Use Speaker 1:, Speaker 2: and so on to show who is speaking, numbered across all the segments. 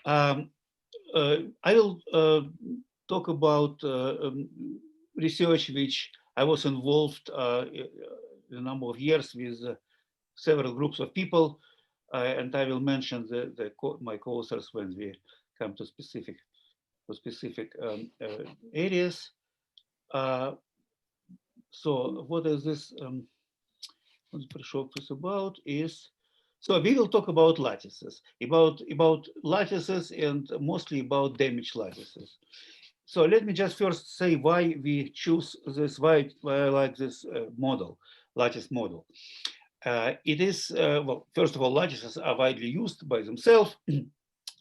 Speaker 1: I will talk about research which I was involved a number of years with several groups of people, and I will mention my co-authors when we come to specific areas. So what is this? What the workshop is about is, so we will talk about lattices, about lattices and mostly about damaged lattices. So let me just first say why we choose this, why I like this model, lattice model. It is, well, first of all, lattices are widely used by themselves.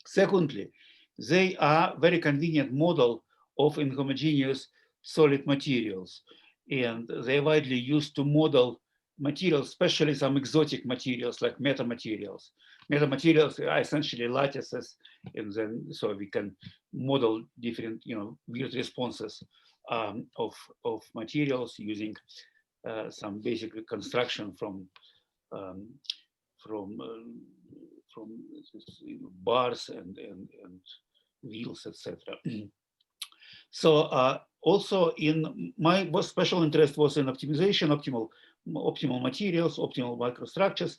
Speaker 1: Secondly, they are very convenient model of inhomogeneous solid materials. And they're widely used to model materials, especially some exotic materials like metamaterials. Metamaterials are essentially lattices, and then so we can model different, weird responses of materials using some basic construction from bars and wheels, etc. So also in my special interest was in optimization, optimal materials, optimal microstructures.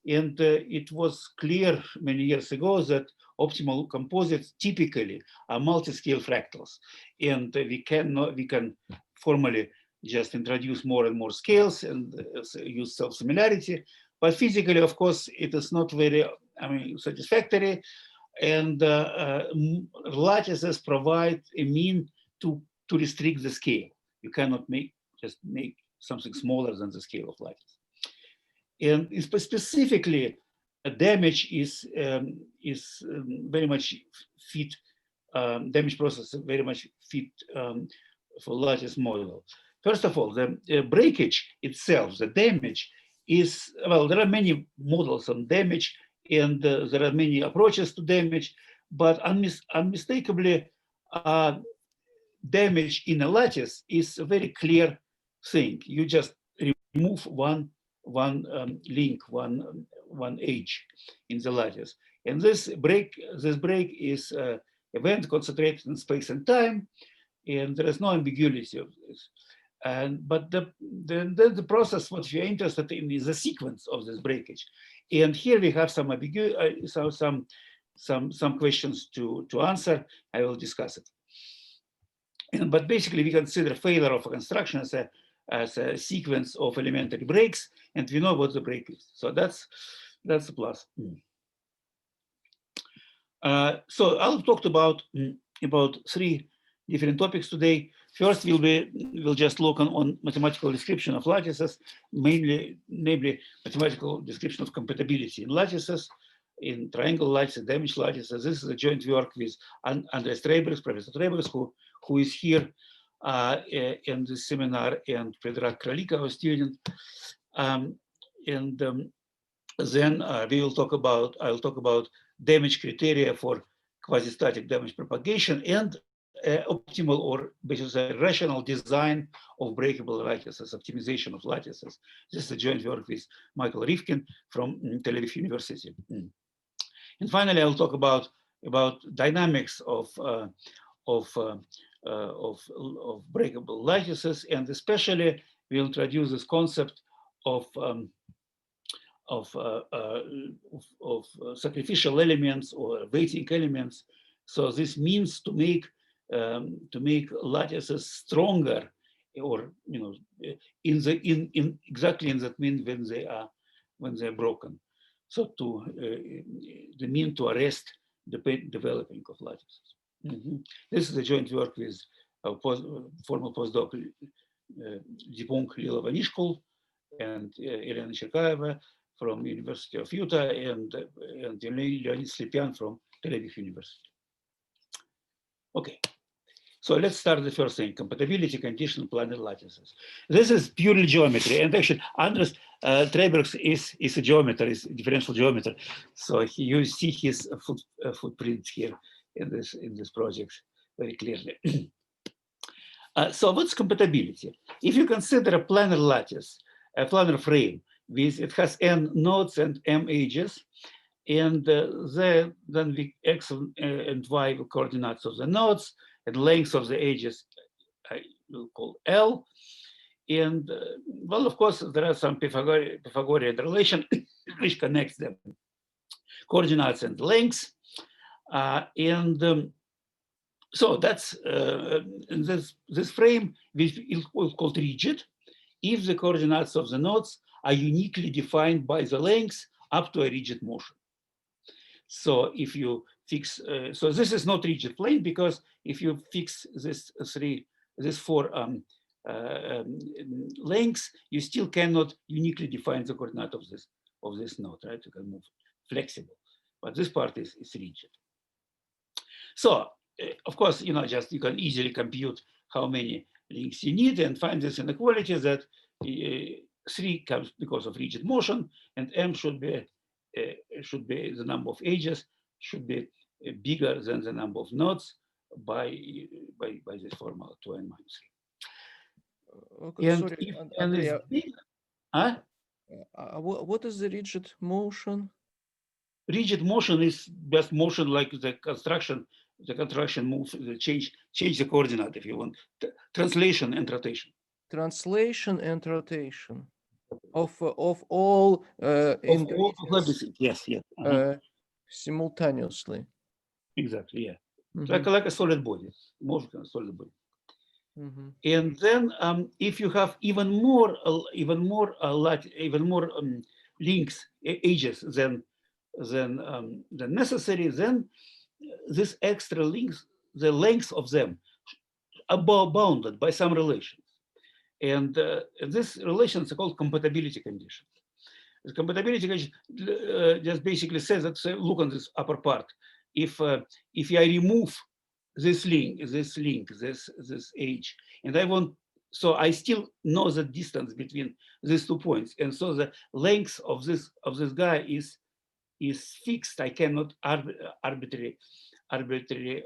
Speaker 1: And it was clear many years ago that optimal composites typically are multi-scale fractals. And we can formally just introduce more and more scales and use self-similarity. But physically, of course, it is not very, satisfactory. And lattices provide a mean to restrict the scale. You cannot just make something smaller than the scale of lattice. And specifically, damage is very much fit. Damage process very much fit for lattice model. First of all, the breakage itself, the damage is, well, there are many models on damage, and there are many approaches to damage, but unmistakably, damage in a lattice is a very clear thing. You just remove one link, one edge in the lattice, and this break is event concentrated in space and time, and there is no ambiguity of this. But then the process what we are interested in is the sequence of this breakage, and here we have some some questions to answer. I will discuss it. But basically, we consider failure of a construction as a sequence of elementary breaks, and we know what the break is. So that's a plus. So I'll talk about three different topics today. First, we'll just look on mathematical description of lattices, namely mathematical description of compatibility in lattices, in triangle lattices, damaged lattices. This is a joint work with Andrej Cherkaev, Professor Cherkaev, who is here in this seminar, and Predrag Kralika, our student. Then I'll talk about damage criteria for quasistatic damage propagation and optimal or basically rational design of breakable lattices, optimization of lattices. This is a joint work with Michael Rifkin from Tel Aviv University. And finally, I'll talk about dynamics of breakable lattices, and especially we'll introduce this concept of sacrificial elements or weighting elements. So this means to make lattices stronger, or exactly in that mean when they're broken. So the mean to arrest the developing of lattices. This is a joint work with former postdoc Dipong Lilova-Nishkul and Elena Cherkaeva from University of Utah, and Leonid Slepian from Tel Aviv University. Okay, so let's start the first thing: compatibility condition planar lattices. This is purely geometry, and actually Andrej Cherkaev is a geometer, is a differential geometer. So you see his footprint here in this project very clearly. So what's compatibility? If you consider a planar lattice, a planar frame, it has n nodes and m edges, and then the x and y coordinates of the nodes, and length of the edges I will call L. And well, of course, there are some Pythagorean relation which connects them, coordinates and lengths. So that's this frame which is called rigid if the coordinates of the nodes are uniquely defined by the lengths up to a rigid motion. So if you fix, so this is not rigid plane, because if you fix this four lengths, you still cannot uniquely define the coordinate of this node, right? You can move flexible, but this part is rigid. So of course, just you can easily compute how many links you need and find this inequality that 3 comes because of rigid motion, and m should be the number of edges should be bigger than the number of nodes by this formula 2n minus 3.
Speaker 2: Okay,
Speaker 1: And
Speaker 2: sorry,
Speaker 1: if n
Speaker 2: Andrej,
Speaker 1: is bigger, huh?
Speaker 2: What is the rigid motion?
Speaker 1: Rigid motion is just motion like the construction. The contraction moves, change the coordinate if you want. Translation and rotation.
Speaker 2: Translation and rotation of all ingredients.
Speaker 1: Yes, yes.
Speaker 2: Simultaneously.
Speaker 1: Exactly, yeah. Like a solid body, motion kind of solid body.
Speaker 2: Mm-hmm.
Speaker 1: And then if you have even more links, edges than necessary, then these extra links, the length of them are bounded by some relations. And these relations are called compatibility conditions. The compatibility condition just basically says that, look on this upper part. If I remove this edge, and I want, so I still know the distance between these 2 points, and so the length of this guy is fixed. I cannot arbitrarily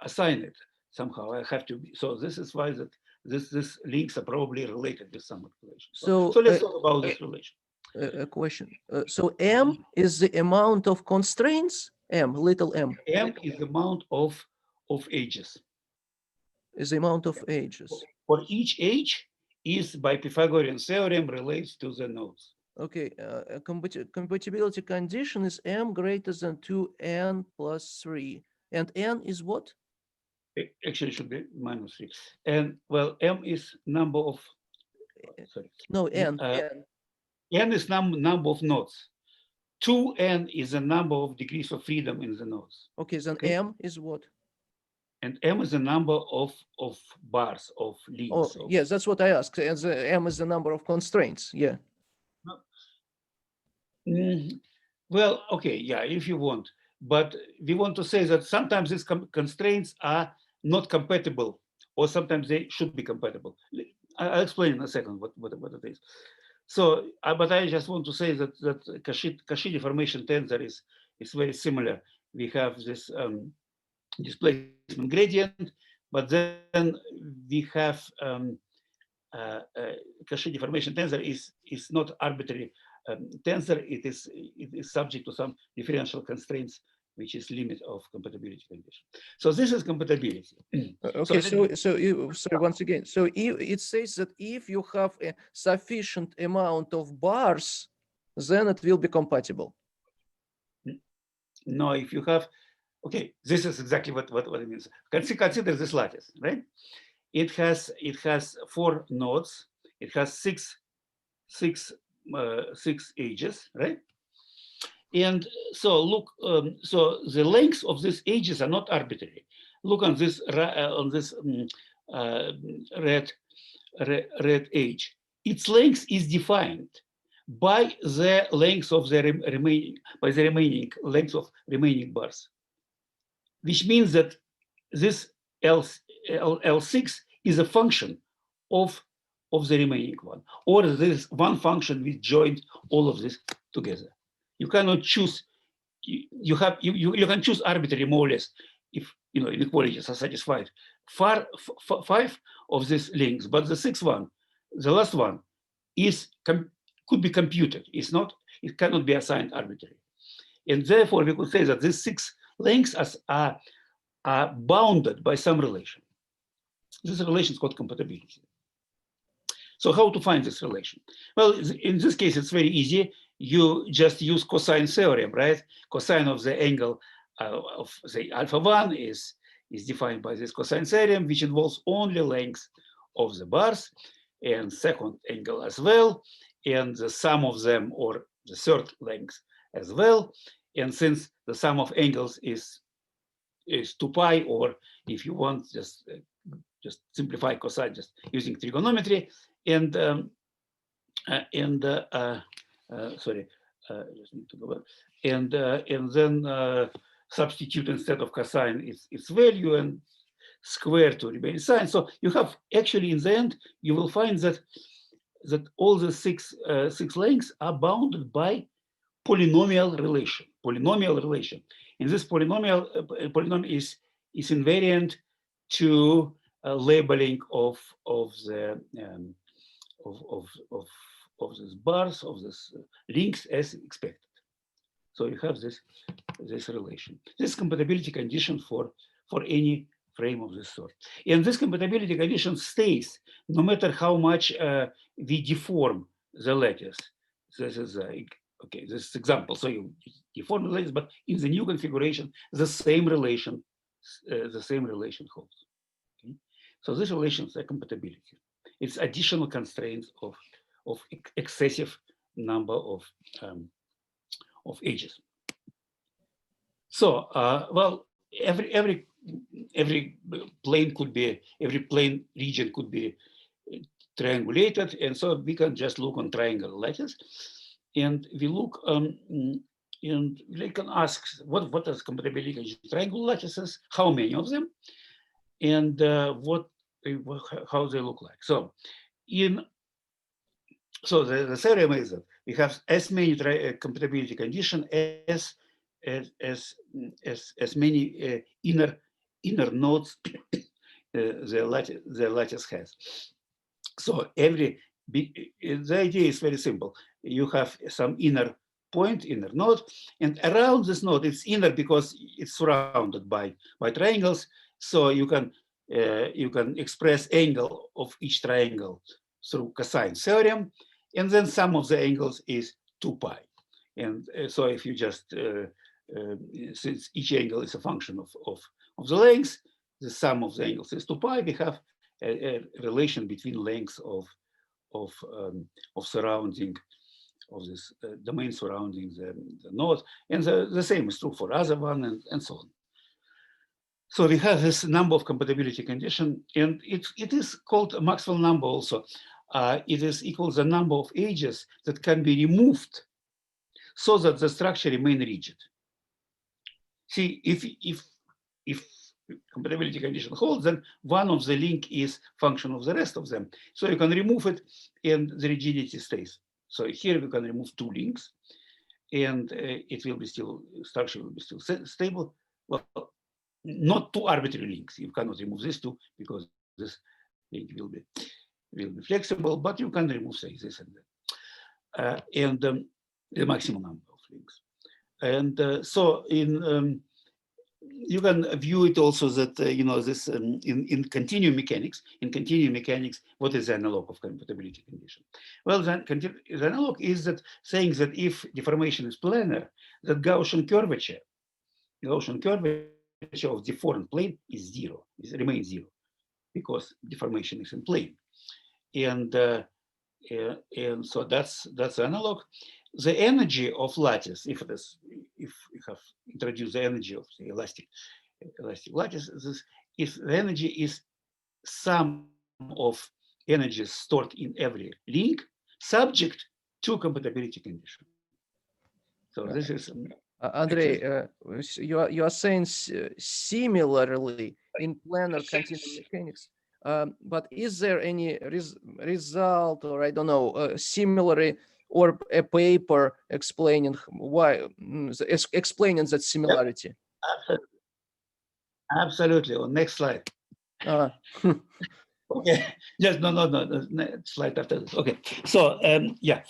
Speaker 1: assign it somehow. I have to be, so this is why that this links are probably related with some relation. So let's talk about this relation.
Speaker 2: A question. So m is the amount of constraints. Little m.
Speaker 1: M is the amount of edges.
Speaker 2: Is the amount of edges.
Speaker 1: For each edge is by Pythagorean theorem relates to the nodes.
Speaker 2: Okay, compatibility condition is m greater than 2n plus 3. And n is what?
Speaker 1: Actually, it should be minus 3. And well, m is number of, sorry.
Speaker 2: No, n.
Speaker 1: N is number of nodes. 2n is the number of degrees of freedom in the nodes.
Speaker 2: Okay, then m is what?
Speaker 1: And m is the number of bars, of links.
Speaker 2: Oh, yes, that's what I asked. And m is the number of constraints. Yeah.
Speaker 1: Well, okay, yeah, if you want. But we want to say that sometimes these constraints are not compatible, or sometimes they should be compatible. I'll explain in a second what it is. So, but I just want to say that Cauchy deformation tensor is very similar. We have this displacement gradient, but then we have Cauchy deformation tensor is not arbitrary tensor. It is subject to some differential constraints, which is limit of compatibility condition. So this is compatibility.
Speaker 2: Okay, sorry, once again. So it says that if you have a sufficient amount of bars, then it will be compatible.
Speaker 1: No, if you have, okay, this is exactly what it means. Consider this lattice, right? It has 4 nodes. It has six edges, right? And so look, so the lengths of these edges are not arbitrary. Look on this red edge. Its length is defined by the length of the remaining length of remaining bars, which means that this L6 is a function of the remaining one, or there is one function which joined all of this together. You cannot choose. You can choose arbitrary, more or less, if inequalities are satisfied. 5 of these links, but the 6th one, the last one, is could be computed. It cannot be assigned arbitrarily. And therefore, we could say that these 6 lengths are bounded by some relation. This relation is called compatibility. So how to find this relation? Well, in this case, it's very easy. You just use cosine theorem, right? Cosine of the angle of, say, alpha 1 is defined by this cosine theorem, which involves only length of the bars and second angle as well, and the sum of them, or the third length as well. And since the sum of angles is 2 pi, or if you want, just simplify cosine just using trigonometry, and sorry, just need to go back, and then substitute instead of cosine its value and square to remain sine. So you have actually, in the end, you will find that all the six lengths are bounded by polynomial relation. And this polynomial is invariant to labeling of these bars, of this links as expected. So you have this relation. This compatibility condition for any frame of this sort. And this compatibility condition stays no matter how much we deform the lattice. This is okay, this example. So you deform the lattice, but in the new configuration, the same relation holds. Okay? So this relation is a compatibility. It's additional constraints of excessive number of edges. So well, every plane region could be triangulated, and so we can just look on triangle lattice, and we look and we can ask what is compatibility condition triangle lattices, how many of them, and how they look like. So the theorem is that we have as many compatibility conditions as many inner nodes the lattice has. So the idea is very simple. You have some inner point, inner node, and around this node, it's inner because it's surrounded by triangles. So you can express angle of each triangle through cosine theorem, and then sum of the angles is 2 pi. And so if you just since each angle is a function of the length, the sum of the angles is 2 pi. We have a relation between lengths of surrounding of this domain surrounding the node, and the same is true for other one, and so on. So we have this number of compatibility condition, and it is called a Maxwell number also. It is equal to the number of edges that can be removed so that the structure remain rigid. See, if compatibility condition holds, then one of the link is function of the rest of them. So you can remove it and the rigidity stays. So here we can remove 2 links, and it will be still, structure will be still stable. Well, not 2 arbitrary links. You cannot remove these 2 because this link will be flexible, but you can remove, say, this and that. And the maximum number of links. And so you can view it also that this in continuum mechanics. In continuum mechanics, what is the analog of compatibility condition? Well, then the analog is that saying that if deformation is planar, that Gaussian curvature of deformed plane is 0. It remains 0 because deformation is in plane, and so that's the analog. The energy of lattice, if you have introduced the energy of the elastic lattice, if the energy is sum of energies stored in every link subject to compatibility condition. So this is
Speaker 2: Andrej, you are saying similarly in planar continuum mechanics, but is there any result, or I don't know, similarly, or a paper explaining why, explaining that similarity?
Speaker 1: Yep. Absolutely. On next slide. Okay. Yes. No. Slide after this. Okay. So yeah.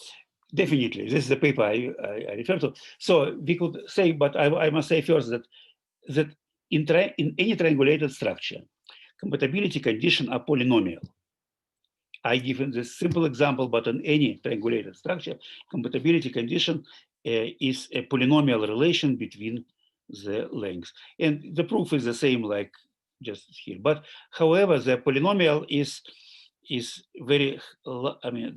Speaker 1: Definitely, this is the paper I refer to. So we could say, but I must say first that in any triangulated structure, compatibility conditions are polynomial. I give this simple example, but on any triangulated structure, compatibility condition is a polynomial relation between the lengths. And the proof is the same like just here. But however, the polynomial is very, I mean,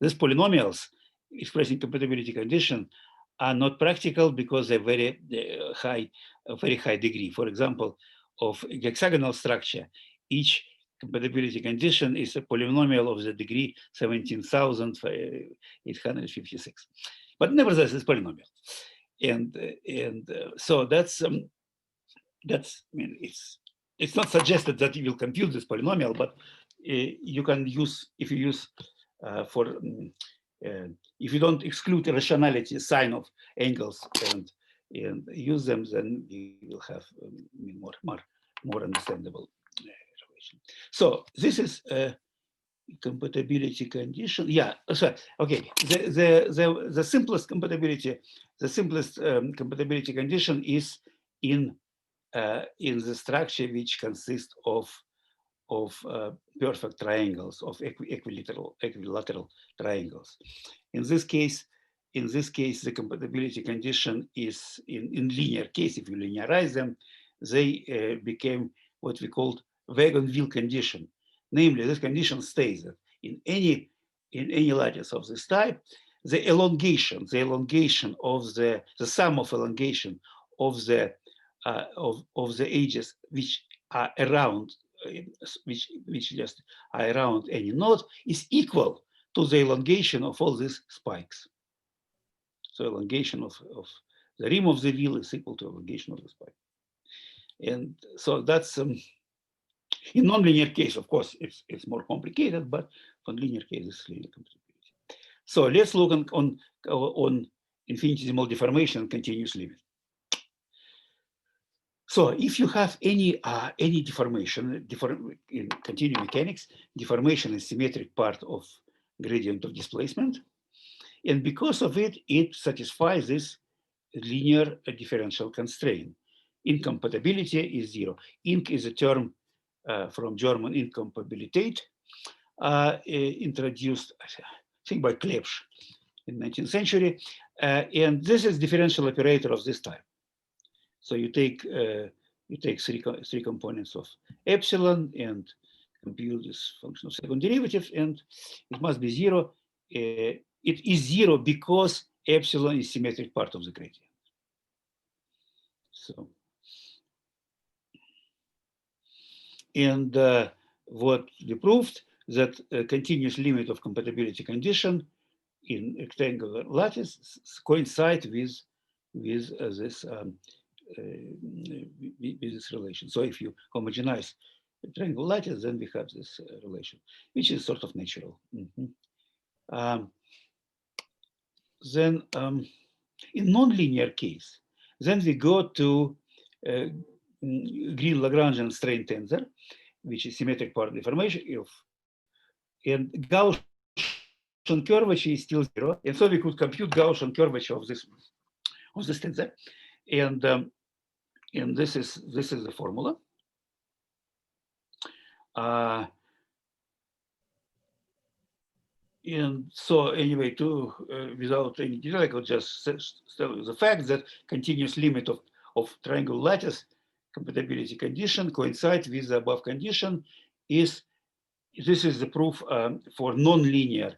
Speaker 1: these polynomials expressing compatibility condition are not practical because they're very high degree. For example, of hexagonal structure, each compatibility condition is a polynomial of the degree 17,856. But nevertheless, it's polynomial. And so that's I mean, it's not suggested that you will compute this polynomial, but you can use, if you use if you don't exclude irrationality sign of angles and use them, then you will have more understandable relation. So this is a compatibility condition. Yeah, sorry. Okay. The simplest compatibility, compatibility condition is in the structure which consists of perfect triangles, of equilateral triangles. In this case, the compatibility condition is in linear case. If you linearize them, they became what we called wagon-wheel condition. Namely, this condition states that in any lattice of this type, the elongation of the sum of elongation of the edges which are around which just are around any node is equal to the elongation of all these spikes. So elongation of the rim of the wheel is equal to elongation of the spike. And so that's in nonlinear case, of course, it's more complicated, but on linear case, it's linear compatibility. So let's look on infinitesimal deformation and continuous limit. So if you have any deformation in continuum mechanics, deformation is symmetric part of gradient of displacement. And because of it, it satisfies this linear differential constraint. Incompatibility is 0. Inc is a term from German incompatibilitate, introduced, I think, by Klebsch in the 19th century. And this is differential operator of this type. So you take three components of epsilon and compute this function of second derivative, and it must be 0. It is 0 because epsilon is symmetric part of the gradient. So, and what we proved that a continuous limit of compatibility condition in rectangular lattice coincide with this relation. So if you homogenize the triangle lattice, then we have this relation, which is sort of natural. Then in nonlinear case, then we go to Green-Lagrangian strain tensor, which is symmetric part deformation of, and Gaussian curvature is still 0, and so we could compute Gaussian curvature of this tensor, and this is the formula. And so anyway, without any detail, I could just tell you the fact that continuous limit of triangle lattice compatibility condition coincides with the above condition. This is the proof for nonlinear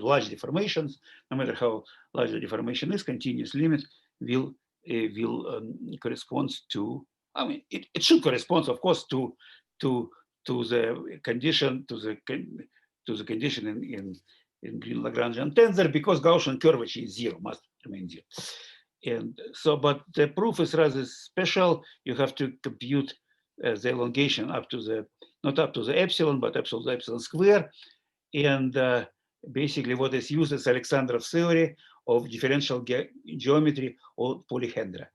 Speaker 1: large deformations. No matter how large the deformation is, continuous limit will correspond to. I mean, it should correspond, of course, to the condition in Green-Lagrangian tensor, because Gaussian curvature is 0, must remain 0. And so, but the proof is rather special. You have to compute the elongation up to the, not up to the epsilon, but up to the epsilon square. And basically what is used is Alexandrov's theory of differential geometry or polyhedra.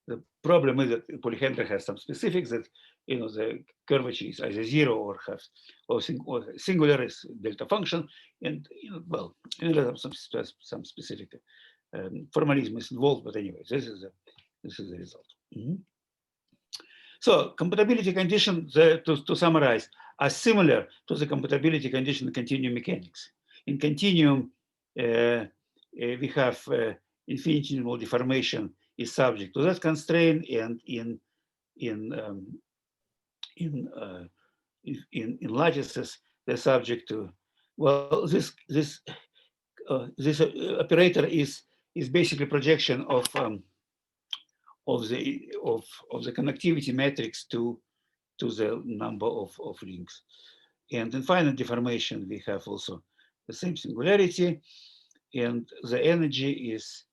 Speaker 1: The problem is that polyhedra has some specifics that, the curvature is either zero or singular is delta function, and well, some specific formalism is involved. But anyway, this is the result. So compatibility conditions, to summarize, are similar to the compatibility condition in continuum mechanics. In continuum, we have infinitesimal deformation is subject to that constraint, and in lattices, they're subject to, well, this operator is basically projection of the connectivity matrix to the number of links. And in finite deformation, we have also the same singularity, and the energy is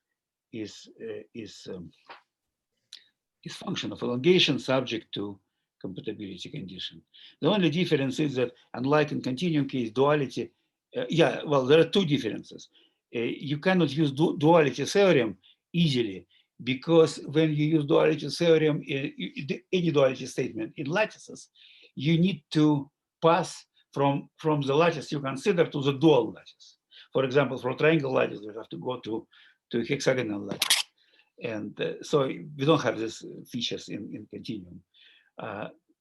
Speaker 1: function of elongation subject to compatibility condition. The only difference is that, unlike in continuum case, duality, there are two differences. You cannot use duality theorem easily, because when you use duality theorem, any duality statement in lattices, you need to pass from the lattice you consider to the dual lattice. For example, for triangle lattice, you have to go to hexagonal lattice. And so we don't have these features in continuum.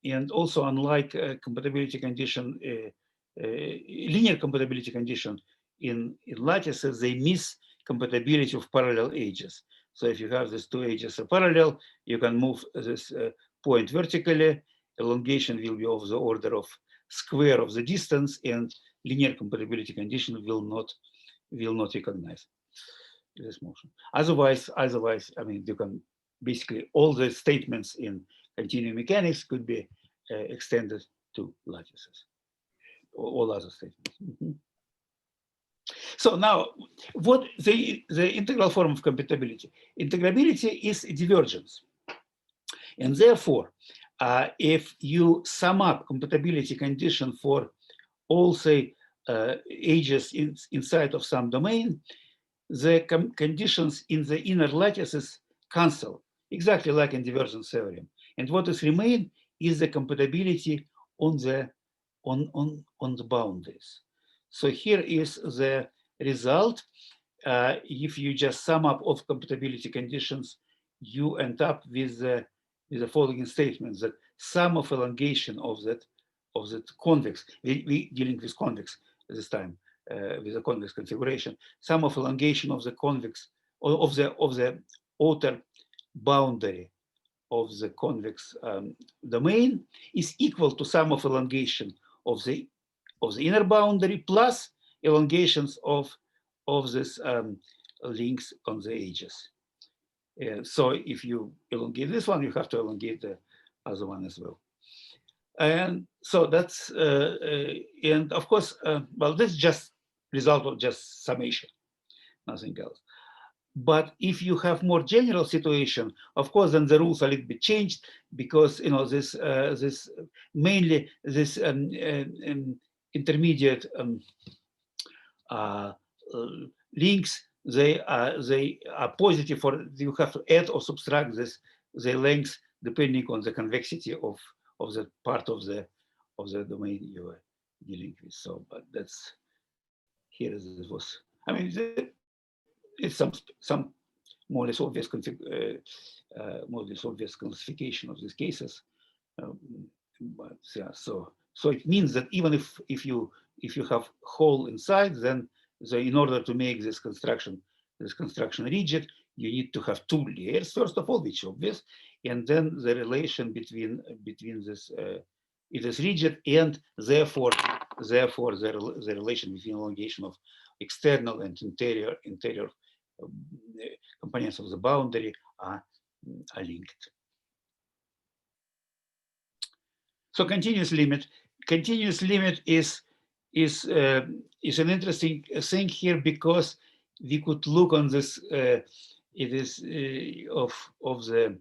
Speaker 1: And also, unlike compatibility condition, linear compatibility condition in lattices, they miss compatibility of parallel edges. So if you have these two edges are parallel, you can move this point vertically. Elongation will be of the order of square of the distance, and linear compatibility condition will not recognize this motion. Otherwise, I mean, you can basically, all the statements in continuum mechanics could be extended to lattices, or all other statements. So now, what the integral form of compatibility? Integrability is divergence. And therefore, if you sum up compatibility condition for all, say, edges inside of some domain, the conditions in the inner lattices cancel, exactly like in divergence theorem. And what is remain is the compatibility on the boundaries. So here is the result. If you just sum up of compatibility conditions, you end up with the following statement: that sum of elongation of that convex, we dealing with convex this time, with a convex configuration, sum of elongation of the convex, of the outer boundary of the convex domain is equal to sum of elongation of the inner boundary plus elongations of this links on the edges. So if you elongate this one, you have to elongate the other one as well. And so that's, and of course, well, this is just result of just summation, nothing else. But if you have more general situation, of course, then the rules are a little bit changed, because this mainly this intermediate links, they are positive, for you have to add or subtract the length depending on the convexity of the part of the domain you are dealing with. So, but that's here as it was. I mean, it's some more or less obvious classification of these cases. But yeah, so it means that even if you have hole inside, then in order to make this construction rigid, you need to have two layers, first of all, which is obvious, and then the relation between this it is rigid, and therefore the relation between elongation of external and interior components of the boundary are linked. So continuous limit is an interesting thing here, because we could look on this. It is of the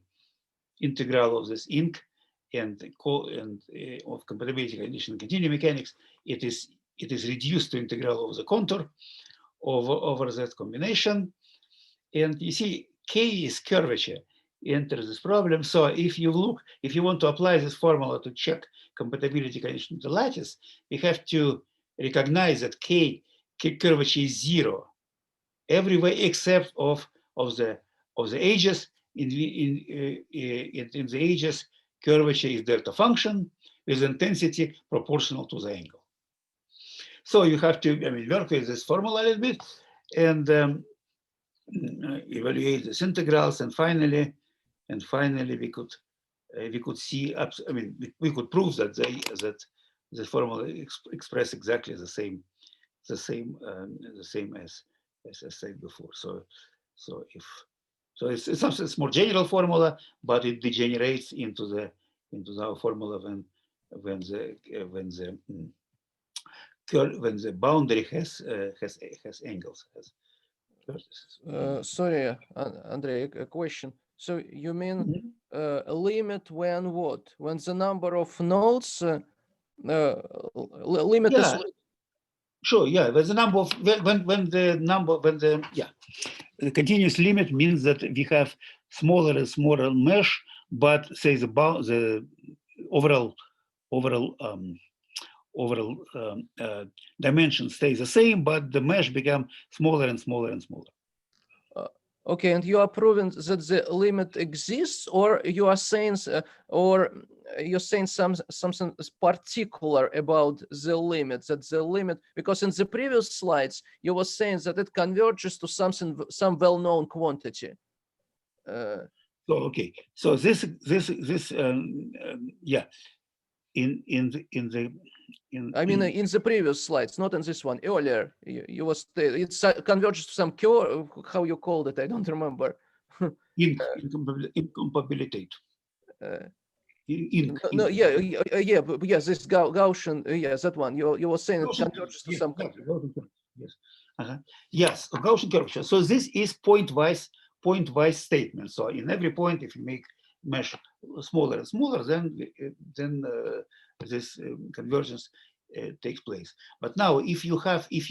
Speaker 1: integral of this ink and of compatibility condition in continuum mechanics. It is reduced to integral of the contour over that combination. And you see, K is curvature. enter this problem. So if you want to apply this formula to check compatibility condition to the lattice, we have to recognize that K curvature is 0 everywhere except of the edges. In the edges, curvature is delta function with intensity proportional to the angle. So you have to work with this formula a little bit and evaluate these integrals, and finally we could see. We could prove that the formula express exactly the same as I said before. So it's more general formula, but it degenerates into our formula when the boundary has angles.
Speaker 2: Sorry, Andrej, a question. So you mean a limit when what? When the number of nodes limit is.
Speaker 1: Sure. Yeah. When the number of the continuous limit means that we have smaller and smaller mesh, but say the overall dimension stays the same, but the mesh become smaller and smaller and smaller.
Speaker 2: Okay, and you are proving that the limit exists, or you are saying, you're saying something particular about the limit? That the limit, because in the previous slides you were saying that it converges to some well-known quantity.
Speaker 1: So okay, so this yeah, in
Speaker 2: the previous slides, not in this one. Earlier, you was it converges to some curve. How you called it? I don't remember.
Speaker 1: Incompatibility.
Speaker 2: This Gaussian, that one. You were saying it converges to some.
Speaker 1: Yes. Yes, Gaussian curvature. So this is pointwise statement. So in every point, if you make mesh smaller and smaller, then this convergence takes place. But now, if you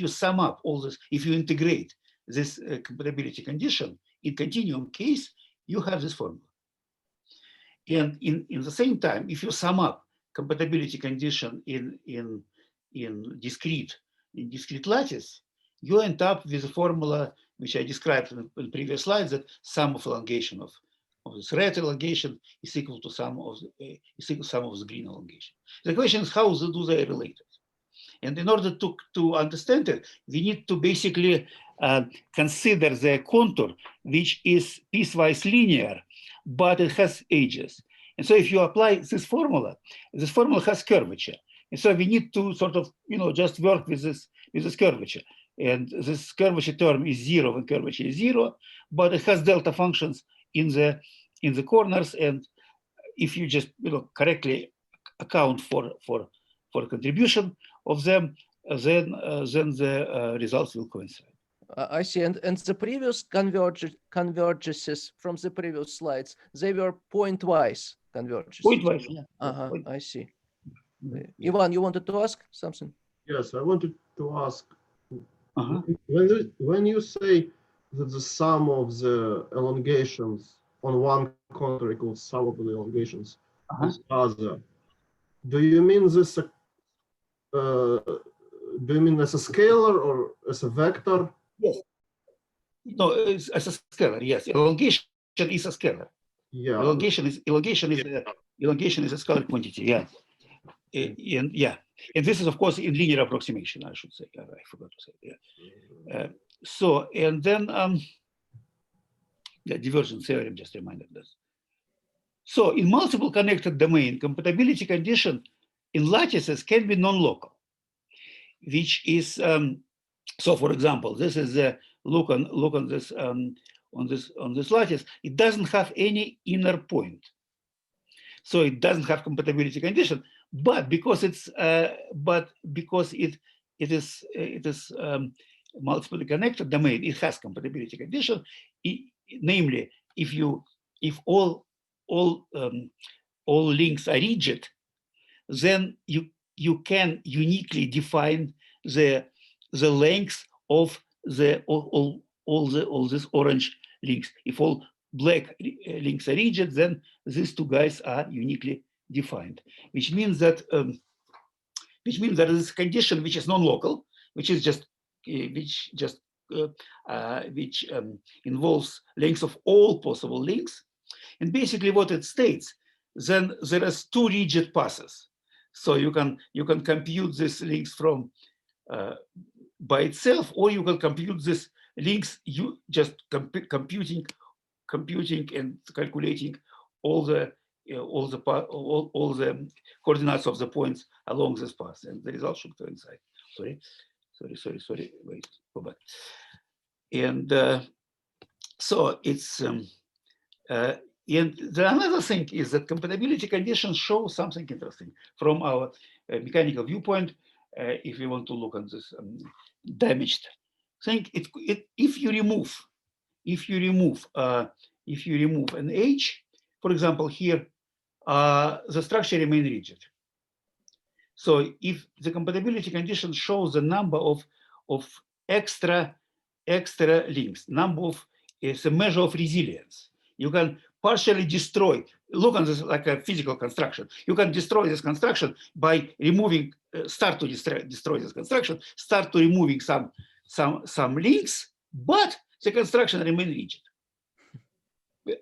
Speaker 1: sum up all this, if you integrate this compatibility condition in continuum case, you have this formula. And in the same time, if you sum up compatibility condition in discrete lattice, you end up with a formula which I described in the previous slides, that sum of elongation of this red elongation is equal to sum of the green elongation. The question is, how do they relate? And in order to understand it, we need to basically consider the contour, which is piecewise linear, but it has edges. And so if you apply this formula has curvature. And so we need to sort of, just work with this curvature. And this curvature term is 0 when curvature is 0, but it has delta functions in the corners. And if you just correctly account for contribution of them, then the results will coincide.
Speaker 2: I see. And the previous convergences from the previous slides, they were pointwise convergences.
Speaker 1: Pointwise. Yeah.
Speaker 2: I see. Ivan, you wanted to ask something?
Speaker 3: Yes, I wanted to ask. When you say that the sum of the elongations on one contour equals sum of the elongations on the other, do you mean this? Do you mean as a scalar or as a vector?
Speaker 1: Yes. No, it's as a scalar. Yes, elongation is a scalar.
Speaker 3: Yeah.
Speaker 1: Elongation is a scalar quantity. Yeah. And this is, of course, in linear approximation, I should say. I forgot to say. Yeah. So, and then the divergence theorem just reminded us. So, in multiple connected domain, compatibility condition in lattices can be non-local, which is so. For example, this is a look on this lattice. It doesn't have any inner point, so it doesn't have compatibility condition. But because it is multiply connected domain, it has compatibility condition. Namely, if all links are rigid, then you can uniquely define the length of all these orange links. If all black links are rigid, then these two guys are uniquely defined, which means that there is a condition which is non-local, which is just which involves lengths of all possible links. And basically what it states, then there is two rigid passes. So you can compute these links from by itself, or you can compute these links you just computing and calculating all the coordinates of the points along this path, and the result should coincide. Sorry. Wait, go back. And so it's and the another thing is that compatibility conditions show something interesting from our mechanical viewpoint. If you want to look at this damaged thing, if you remove an edge, for example, here the structure remains rigid. So if the compatibility condition shows the number of extra links, number of is a measure of resilience. You can partially destroy. Look on this like a physical construction. You can destroy this construction by removing. Start to destroy this construction. Start to removing some links, but the construction remains rigid.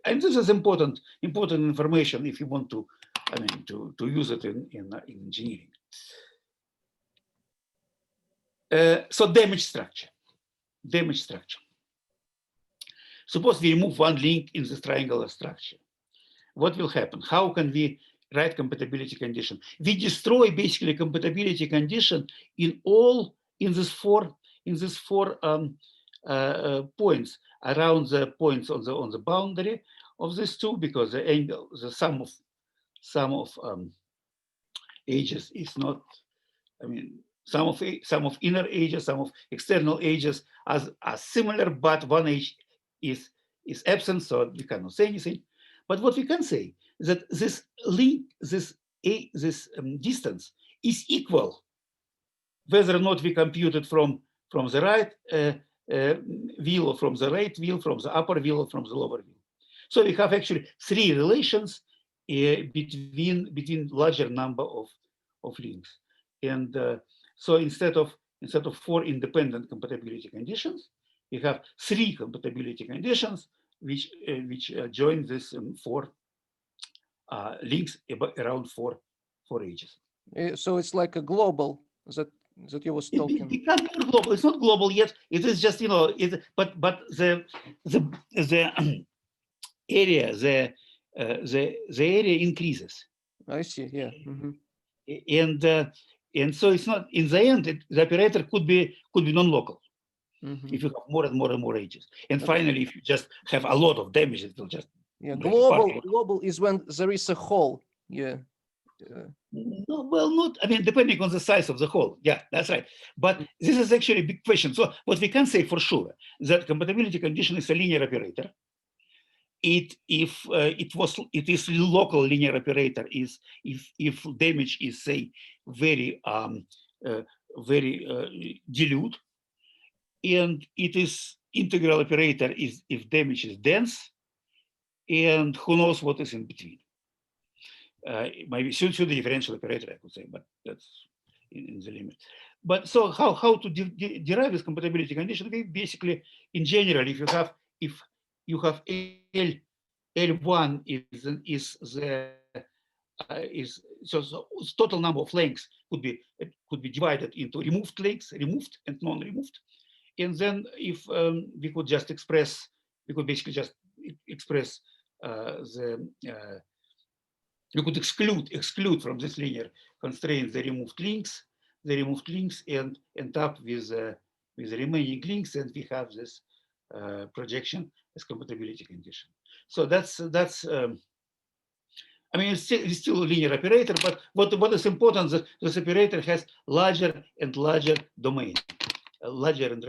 Speaker 1: And this is important information if you want to, to use it in engineering. So damaged structure. Suppose we remove one link in this triangular structure. What will happen? How can we write compatibility condition? We destroy basically compatibility condition in these four points around the points on the boundary of these two, because the angle, the sum of edges is not. Some of inner edges, some of external edges are similar, but one edge is absent, so we cannot say anything. But what we can say is that this link, this distance is equal, whether or not we compute it from the right wheel, or from the right wheel, from the upper wheel, or from the lower wheel. So we have actually three relations between larger number of links. And so instead of four independent compatibility conditions, we have three compatibility conditions which join this four links around four edges.
Speaker 2: So it's like a global that you was talking.
Speaker 1: It becomes more global. It's not global yet. It is just but the area the area increases.
Speaker 2: I see. Yeah.
Speaker 1: And so it's not, in the end, the operator could be non-local if you have more and more edges. And finally, if you just have a lot of damage, it will just
Speaker 2: global is when there is a hole. Yeah.
Speaker 1: No, well, not. Depending on the size of the hole. Yeah, that's right. But this is actually a big question. So what we can say for sure that compatibility condition is a linear operator. It is local linear operator is if damage is, say, very dilute, and it is integral operator is if damage is dense, and who knows what is in between. Maybe should be differential operator, I could say, but that's in the limit. But so how to derive this compatibility condition? We basically, in general, if you have L1 so total number of lengths could be divided into removed lengths, removed and non-removed, and then if we could basically just express we could exclude from this linear constraint the removed links, and end up with the remaining links, and we have this projection as compatibility condition. So that's it's still a linear operator, but what is important is that this operator has larger and larger domain, larger and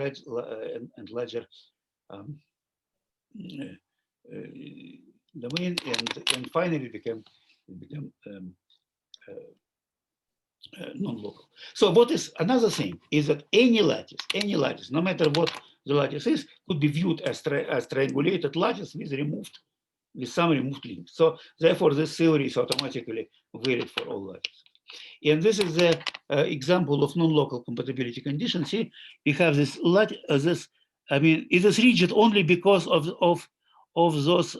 Speaker 1: larger domain, and finally it became non-local. So what is another thing is that any lattice, no matter what the lattice is, could be viewed as triangulated lattice with removed with some removed links. So therefore, this theory is automatically valid for all lattices. And this is the example of non-local compatibility condition. See, we have this I mean, it is rigid only because of those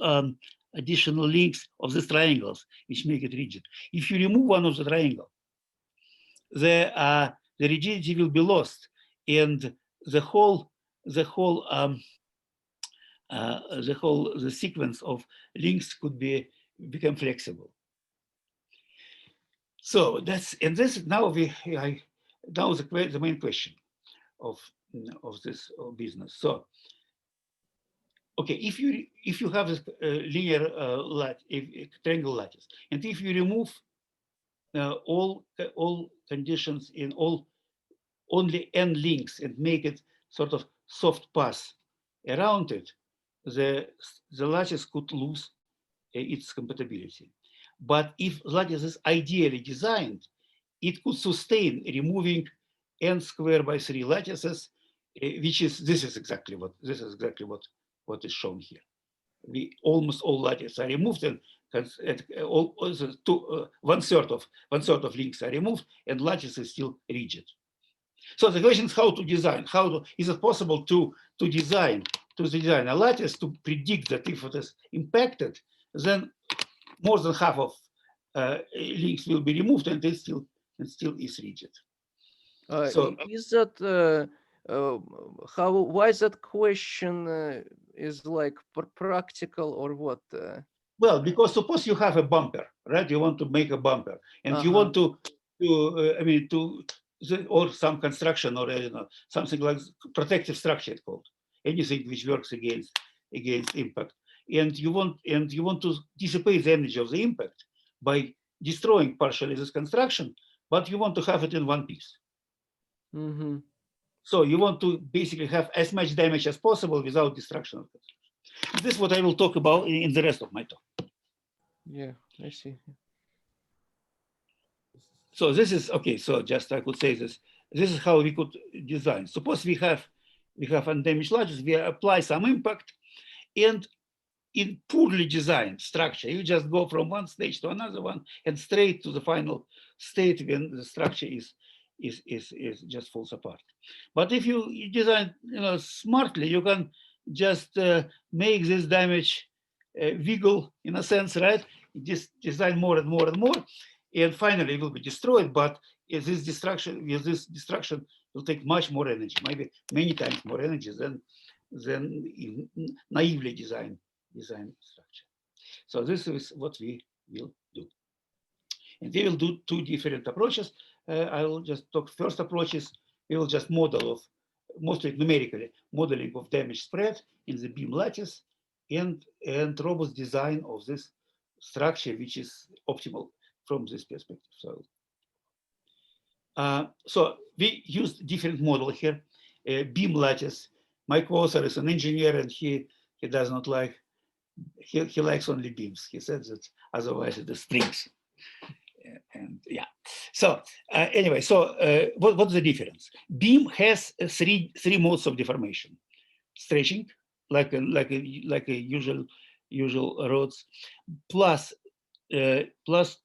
Speaker 1: additional links of these triangles, which make it rigid. If you remove one of the triangle, the rigidity will be lost, and the sequence of links could become flexible. So that's, and this now now the main question of this business. So okay, if you have this linear triangle lattice, and if you remove all conditions in only n links and make it sort of soft path around it, the lattice could lose its compatibility. But if lattice is ideally designed, it could sustain removing n squared by 3 lattices, this is exactly what is shown here. Almost all lattices are removed, and one third of links are removed, and lattice is still rigid. So the question is how to design. Is it possible to design a lattice to predict that if it is impacted, then more than half of links will be removed, and it still is rigid.
Speaker 2: So is that why that question is like practical or what?
Speaker 1: Well, because suppose you have a bumper, right? You want to make a bumper, and you want or some construction, or something like protective structure, it's called, anything which works against impact, and you want to dissipate the energy of the impact by destroying partially this construction, but you want to have it in one piece.
Speaker 2: Mm-hmm.
Speaker 1: So you want to basically have as much damage as possible without destruction of construction. This is what I will talk about in the rest of my talk. Yeah,
Speaker 2: I see.
Speaker 1: So this is okay. So just I could say this. This is how we could design. Suppose we have undamaged lattice. We apply some impact, and in poorly designed structure, you just go from one stage to another one and straight to the final state when the structure is just falls apart. But if you design smartly, you can just make this damage wiggle in a sense, right? Just design more and more and more, and finally it will be destroyed. But this destruction will take much more energy, maybe many times more energy than in naively designed structure. So this is what we will do. And we will do two different approaches. I will just talk first approaches. We will just model mostly numerically, modeling of damage spread in the beam lattice and robust design of this structure, which is optimal from this perspective. So we used different model here, beam lattice. My co-author is an engineer, and he does not like, he likes only beams. He says that otherwise it is strings. And yeah, so anyway, so what's the difference? Beam has three modes of deformation: stretching, like a usual rods, plus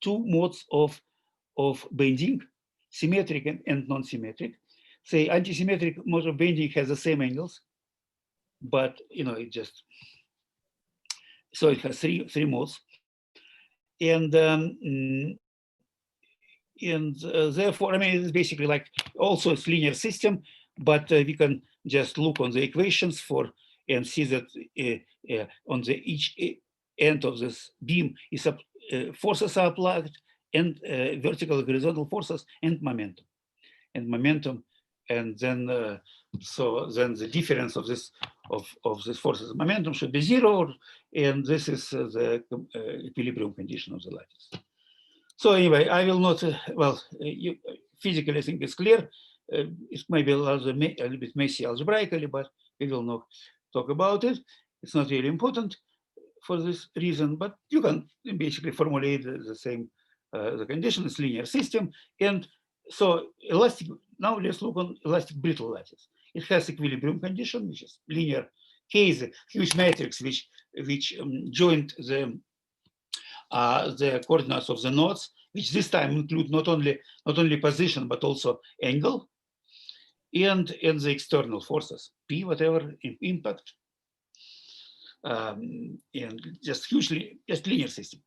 Speaker 1: two modes of bending, symmetric and non-symmetric. Say anti-symmetric mode of bending has the same angles, but it just, so it has three modes, and therefore, I mean, it's basically like also it's linear system, but we can just look on the equations and see that on each end of this beam is forces are applied, and vertical horizontal forces and momentum, and then so then the difference of this forces and momentum should be zero, and this is the equilibrium condition of the lattice. So anyway, I will not, physically I think it's clear. It may be a little bit messy algebraically, but we will not talk about it. It's not really important for this reason, but you can basically formulate the same, the condition is linear system. And so now let's look on elastic-brittle lattice. It has equilibrium condition, which is linear case, huge matrix, which joined the coordinates of the nodes, which this time include not only position but also angle, and the external forces, P, whatever impact, and just linear system.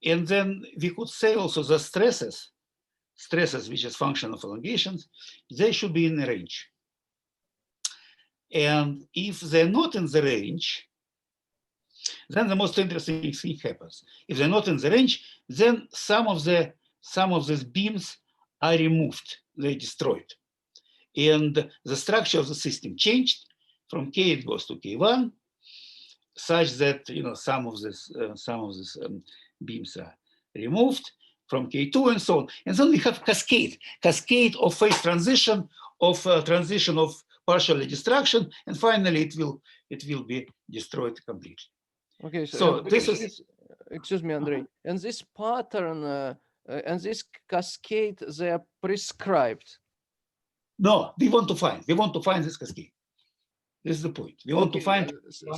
Speaker 1: And then we could say also the stresses, which is function of elongations, they should be in the range. And if they're not in the range, then the most interesting thing happens. If they're not in the range, then some of these beams are removed, they're destroyed. And the structure of the system changed. From K it goes to K1, such that some of these beams are removed from K2 and so on. And then we have cascade of phase transition, of partial destruction, and finally it will be destroyed completely.
Speaker 2: Okay,
Speaker 1: so this is,
Speaker 2: excuse me, Andrej, and this pattern and this cascade, they are prescribed.
Speaker 1: No, we want to find this cascade. This is the point. We want to find.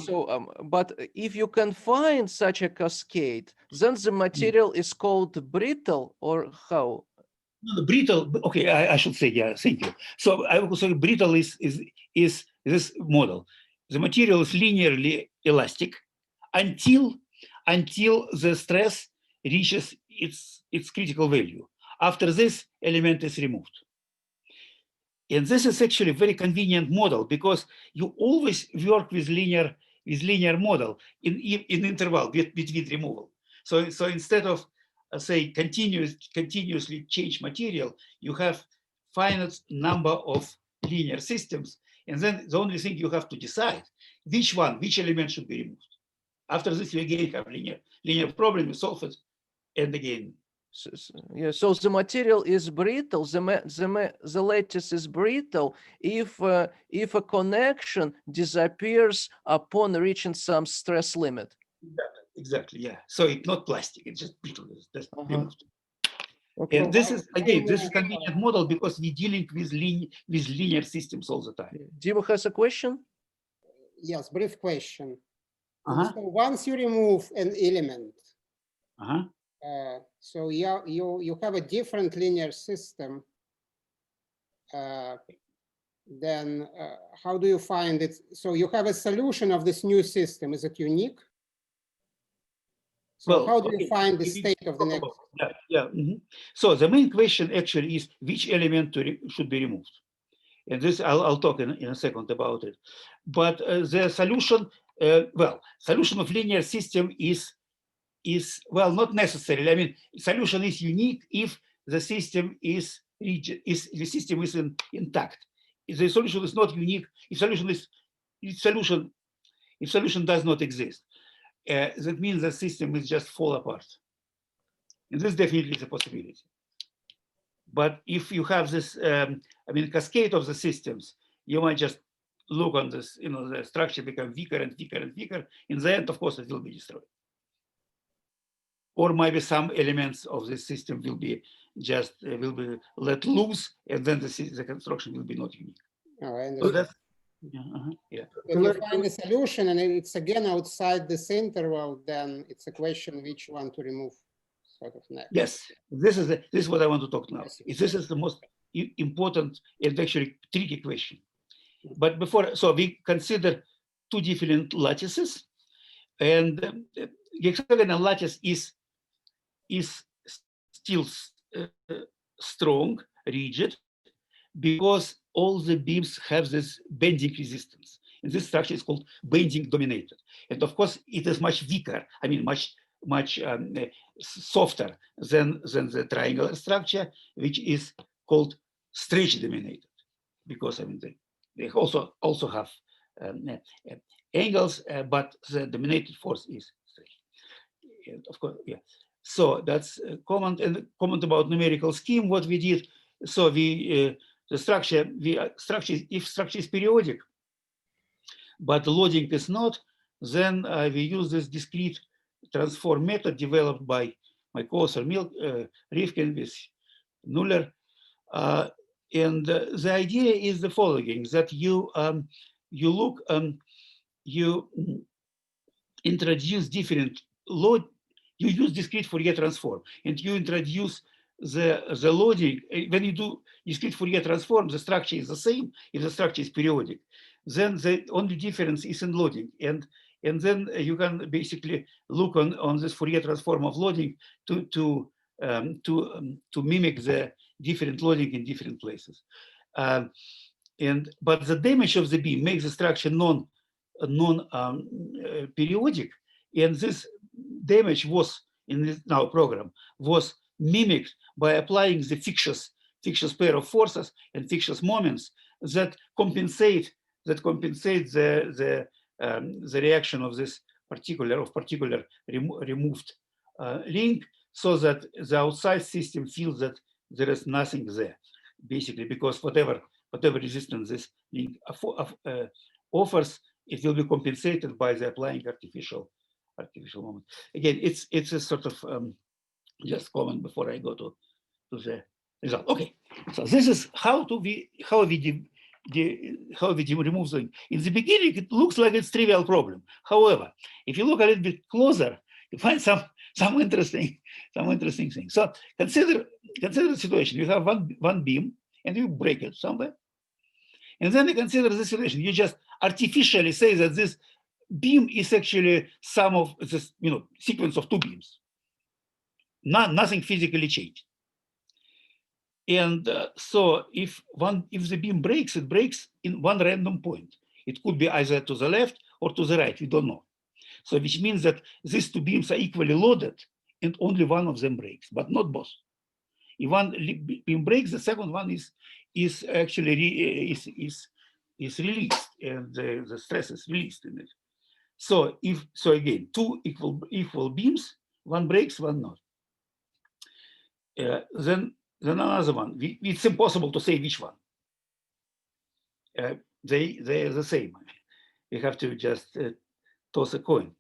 Speaker 2: So, but if you can find such a cascade, then the material is called brittle, or how?
Speaker 1: No, the brittle. Okay, I should say, yeah. Thank you. So I would say brittle is this model. The material is linearly elastic until the stress reaches its critical value. After this, element is removed. And this is actually a very convenient model because you always work with linear model in interval between removal. So instead of say continuously change material, you have finite number of linear systems, and then the only thing you have to decide which element should be removed. After this, you again have linear problem, you solve it, and again.
Speaker 2: So the material is brittle. The lattice is brittle if a connection disappears upon reaching some stress limit.
Speaker 1: Exactly. Yeah. So it's not plastic; it's just brittle. That's removed.
Speaker 2: Okay.
Speaker 1: And this is a convenient model because we're dealing with linear systems all the time.
Speaker 2: Dima has a question.
Speaker 4: Yes, brief question. So once you remove an element. So you have a different linear system. Then how do you find it? So you have a solution of this new system. Is it unique? So well, how do you find the state of the next?
Speaker 1: So the main question actually is which element should be removed. And this I'll talk in a second about it. But the solution, solution of linear system is well, not necessarily. I mean, solution is unique if the system is intact. If the solution is not unique, if solution does not exist, that means the system will just fall apart. And this definitely is a possibility. But if you have this, cascade of the systems, you might just look on this, the structure become weaker and weaker and weaker. In the end, of course, it will be destroyed. Or maybe some elements of the system will be let loose, and then the construction will be not unique. So that's,
Speaker 4: If you find a solution and it's again outside this interval, then it's a question which one to remove. Sort of next.
Speaker 1: Yes, this is what I want to talk now. This is the most important and actually tricky question. But before, so we consider two different lattices, and the hexagonal lattice is still strong, rigid, because all the beams have this bending resistance. And this structure is called bending dominated. And of course, it is much weaker. I mean, much softer than the triangular structure, which is called stretch dominated, because they also have angles, but the dominated force is stretch. And of course, yeah. So that's a comment about numerical scheme. What we did, so the structure, if structure is periodic, but loading is not, then we use this discrete transform method developed by my co-author Rifkin with Nuller. And the idea is the following, that you introduce different load, you use discrete Fourier transform, and you introduce the loading. When you do discrete Fourier transform, the structure is the same if the structure is periodic. Then the only difference is in loading, and then you can basically look on this Fourier transform of loading to mimic the different loading in different places. But the damage of the beam makes the structure non-periodic, and this damage was in this now program was mimicked by applying the fictitious pair of forces and fictitious moments that compensate the reaction of this particular removed link, so that the outside system feels that there is nothing there, basically, because whatever resistance this link offers, it will be compensated by the applying artificial moment. Again, it's a sort of just comment before I go to the result. Okay, so this is how we remove the link. In the beginning, it looks like it's a trivial problem. However, if you look a little bit closer, you find some interesting things. So consider the situation. You have one beam and you break it somewhere. And then you consider the situation. You just artificially say that this beam is actually sum of this, sequence of two beams. Nothing physically changed. And so if the beam breaks, it breaks in one random point. It could be either to the left or to the right. We don't know. So which means that these two beams are equally loaded, and only one of them breaks, but not both. If one beam breaks, the second one is actually released, and the stress is released in it. So again, two equal beams, one breaks, one not. Then another one. It's impossible to say which one. They are the same. You have to just toss a coin.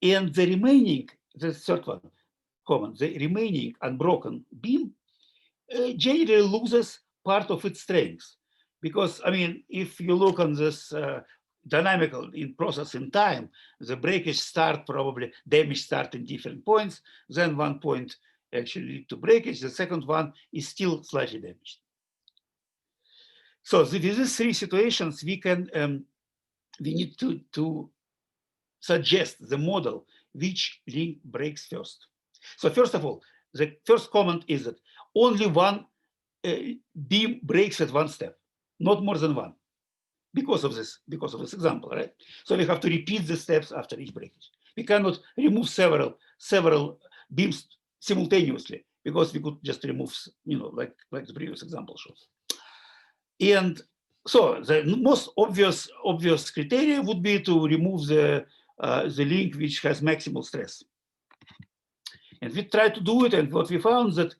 Speaker 1: And the remaining, the third one, common, the remaining unbroken beam generally loses part of its strength. Because, I mean, if you look on this dynamical process in time, the breakage damage start in different points, then one point actually lead to breakage, the second one is still slightly damaged. So with these three situations, we need to suggest the model which link breaks first. So first of all, the first comment is that only one beam breaks at one step, not more than one, because of this example, right? So we have to repeat the steps after each breakage. We cannot remove several beams simultaneously, because we could just remove, like the previous example shows. And so the most obvious criteria would be to remove the link which has maximal stress. And we tried to do it, and what we found that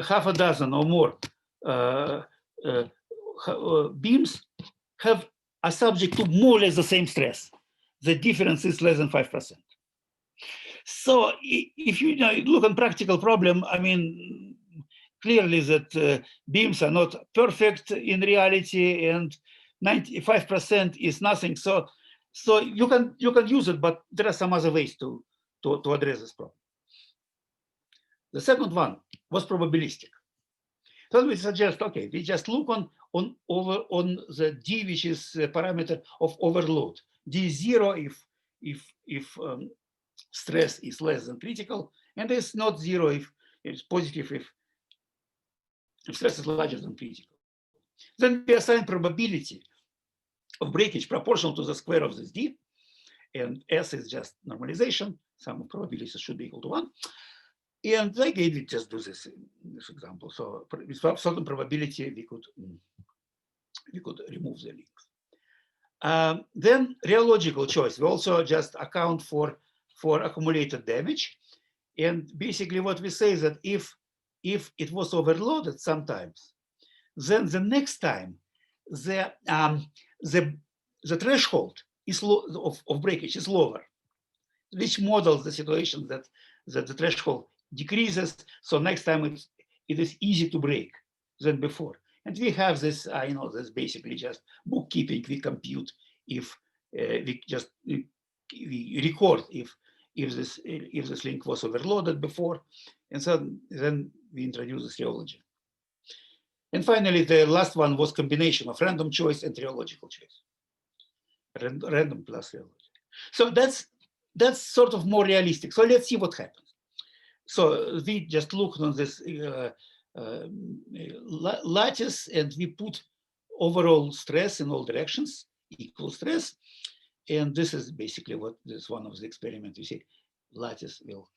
Speaker 1: half a dozen or more beams are subject to more or less the same stress. The difference is less than 5%. So if you look on practical problem, I mean, clearly that beams are not perfect in reality, and 95% is nothing. So you can use it, but there are some other ways to address this problem. The second one was probabilistic. So we suggest, okay, we just look on the d, which is a parameter of overload. D is 0 if stress is less than critical, and it's not 0 if it's positive if stress is larger than critical. Then we assign probability of breakage proportional to the square of this d, and S is just normalization. Sum of probabilities should be equal to 1. And again, we just do this in this example. So with certain probability, we could remove the links. Then real logical choice. We also just account for accumulated damage. And basically what we say is that if it was overloaded sometimes, then the next time the threshold is of breakage is lower, which models the situation that the threshold decreases. So next time it is easy to break than before. And we have this, this basically just bookkeeping. We compute if we just we record if this link was overloaded before, and so then we introduce this rheology. And finally, the last one was combination of random choice and rheological choice. Random plus rheology. So that's sort of more realistic. So let's see what happens. So we just looked on this lattice, and we put overall stress in all directions, equal stress. And this is basically what this one of the experiments. You see, lattice will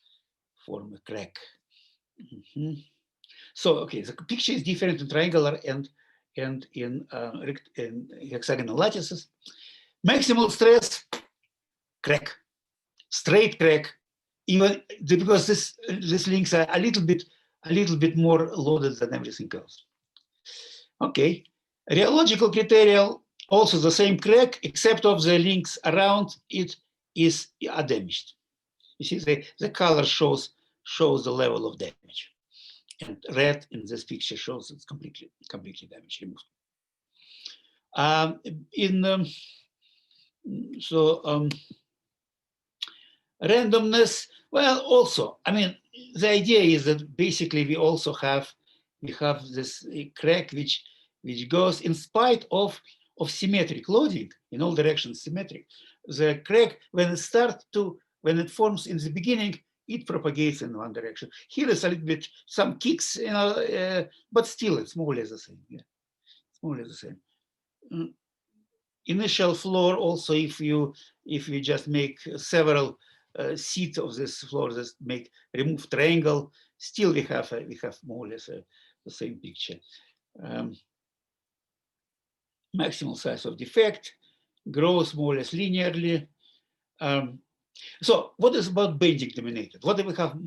Speaker 1: form a crack. So, okay, the picture is different in triangular and in hexagonal lattices. Maximal stress, crack, straight crack, even because these links are a little bit more loaded than everything else. Okay, rheological criteria, also the same crack, except of the links around it are damaged. You see, the color shows the level of damage. And red in this picture shows it's completely damaged, removed. Randomness, well, also, I mean, the idea is that basically we have this crack which goes in spite of symmetric loading, in all directions symmetric. The crack, when it forms in the beginning, it propagates in one direction. Here is a little bit some kicks, but still it's more or less the same. Yeah, it's more or less the same. Initial floor also, if you just make several seats of this floor, just remove triangle, still we have more or less the same picture. Maximal size of defect grows more or less linearly. So what is about bending dominated? What do we have?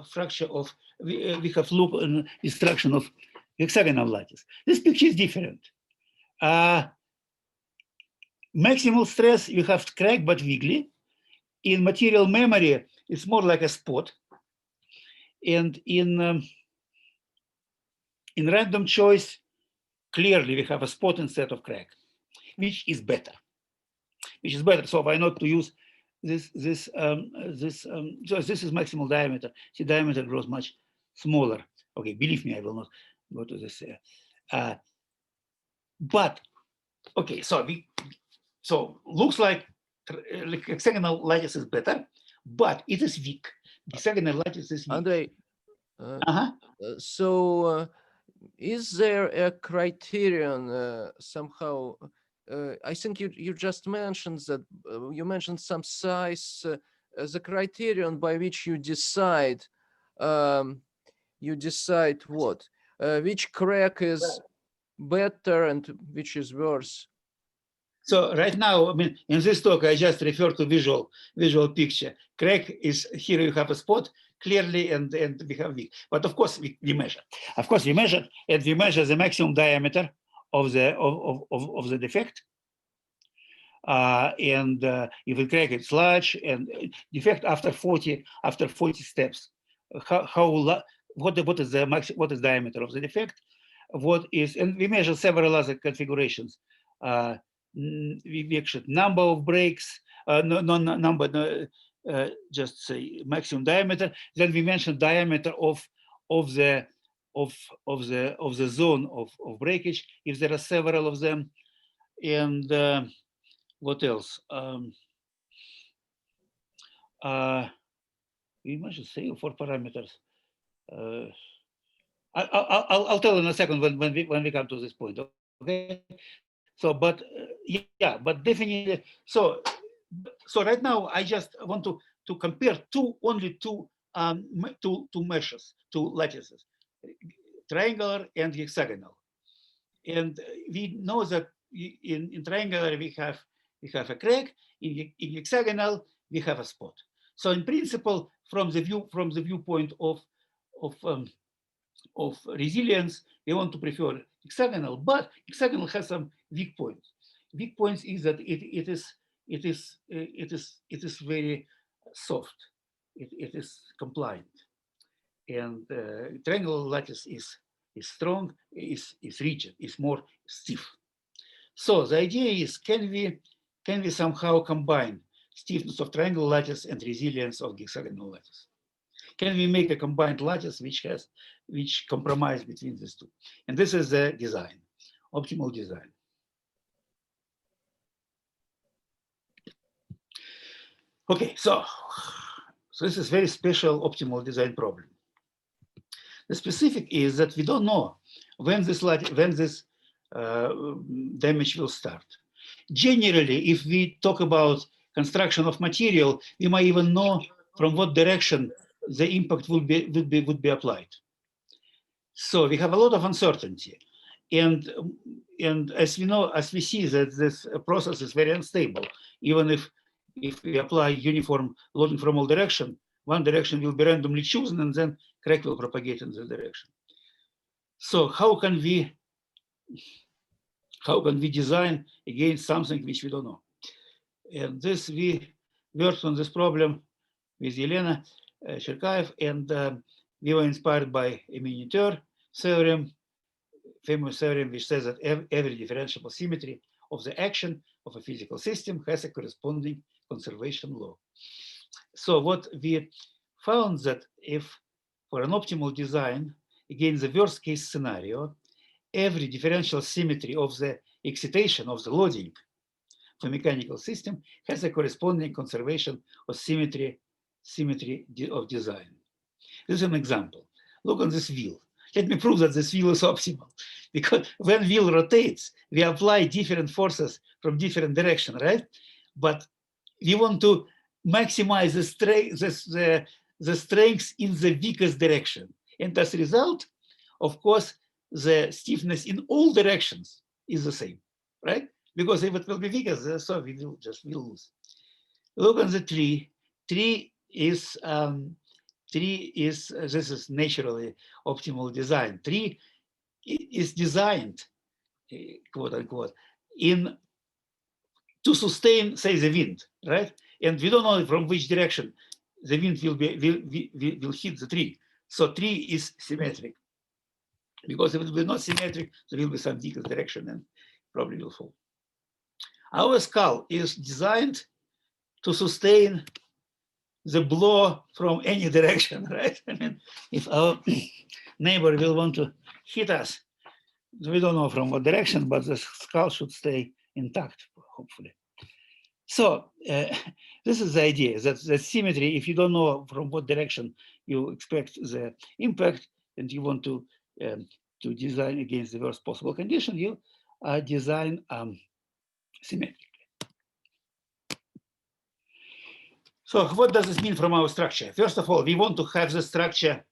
Speaker 1: Fracture of we have loop and instruction of hexagonal lattice. This picture is different. Maximal stress, you have crack but wiggly. In material memory, it's more like a spot. And in random choice, clearly we have a spot instead of crack, which is better. So why not to use this is maximal diameter. See, diameter grows much smaller. Okay, believe me, I will not go to this. But okay, so looks like hexagonal lattice is better, but it is weak. Hexagonal lattice is weak.
Speaker 2: Andrej, so is there a criterion somehow? I think you just mentioned that you mentioned some size, the criterion by which you decide what, which crack is better and which is worse.
Speaker 1: So right now, I mean, in this talk, I just refer to visual picture. Crack is here. You have a spot clearly, and we have weak. But of course, we measure. Of course, we measure, and we measure the maximum diameter of the defect. And if the crack is large, and defect after 40 steps, what is the diameter of the defect? And we measure several other configurations. We actually number of breaks, just say maximum diameter. Then we mentioned diameter of the zone of breakage, if there are several of them. And what else? We must say 4 parameters. I'll tell in a second when we come to this point. Okay. So, but yeah, but definitely. So right now I just want to compare only two meshes, two lattices, triangular and hexagonal. And we know that in triangular we have a crack. In hexagonal we have a spot. So in principle, from the viewpoint of resilience, we want to prefer hexagonal, but hexagonal has some weak points. Weak points is that it is very soft. It is compliant, and triangular lattice is strong, is rigid, is more stiff. So the idea is, can we somehow combine stiffness of triangle lattice and resilience of hexagonal lattice. Can we make a combined lattice which compromise between these two? And this is the design, optimal design. Okay, so this is very special optimal design problem. The specific is that we don't know when this damage will start. Generally, if we talk about construction of material, we might even know from what direction the impact would be applied. So we have a lot of uncertainty, and as we know, as we see that this process is very unstable. Even if we apply uniform loading from all directions, one direction will be randomly chosen, and then crack will propagate in that direction. So how can we design against something which we don't know? And this, we worked on this problem with Andrej Cherkaev, and we were inspired by a miniature theorem, famous theorem, which says that every differentiable symmetry of the action of a physical system has a corresponding conservation law. So what we found that if for an optimal design, again, the worst case scenario, every differential symmetry of the excitation of the loading for mechanical system has a corresponding conservation of symmetry of design. This is an example. Look on this wheel. Let me prove that this wheel is optimal. Because when wheel rotates, we apply different forces from different directions, right? But we want to maximize the strength in the weakest direction. And as a result, of course, the stiffness in all directions is the same, right? Because if it will be weaker, so we will lose. Look on the tree. Tree is this is naturally optimal design. Tree is designed, quote unquote, to sustain, say, the wind, right? And we don't know from which direction the wind will hit the tree. So tree is symmetric. Because if it will be not symmetric, there will be some weaker direction and probably will fall. Our skull is designed to sustain the blow from any direction, right? I mean, if our neighbor will want to hit us, we don't know from what direction, but the skull should stay intact, hopefully. So this is the idea, that the symmetry, if you don't know from what direction you expect the impact and you want to design against the worst possible condition, you design symmetrically. So what does this mean from our structure? First of all, we want to have the structure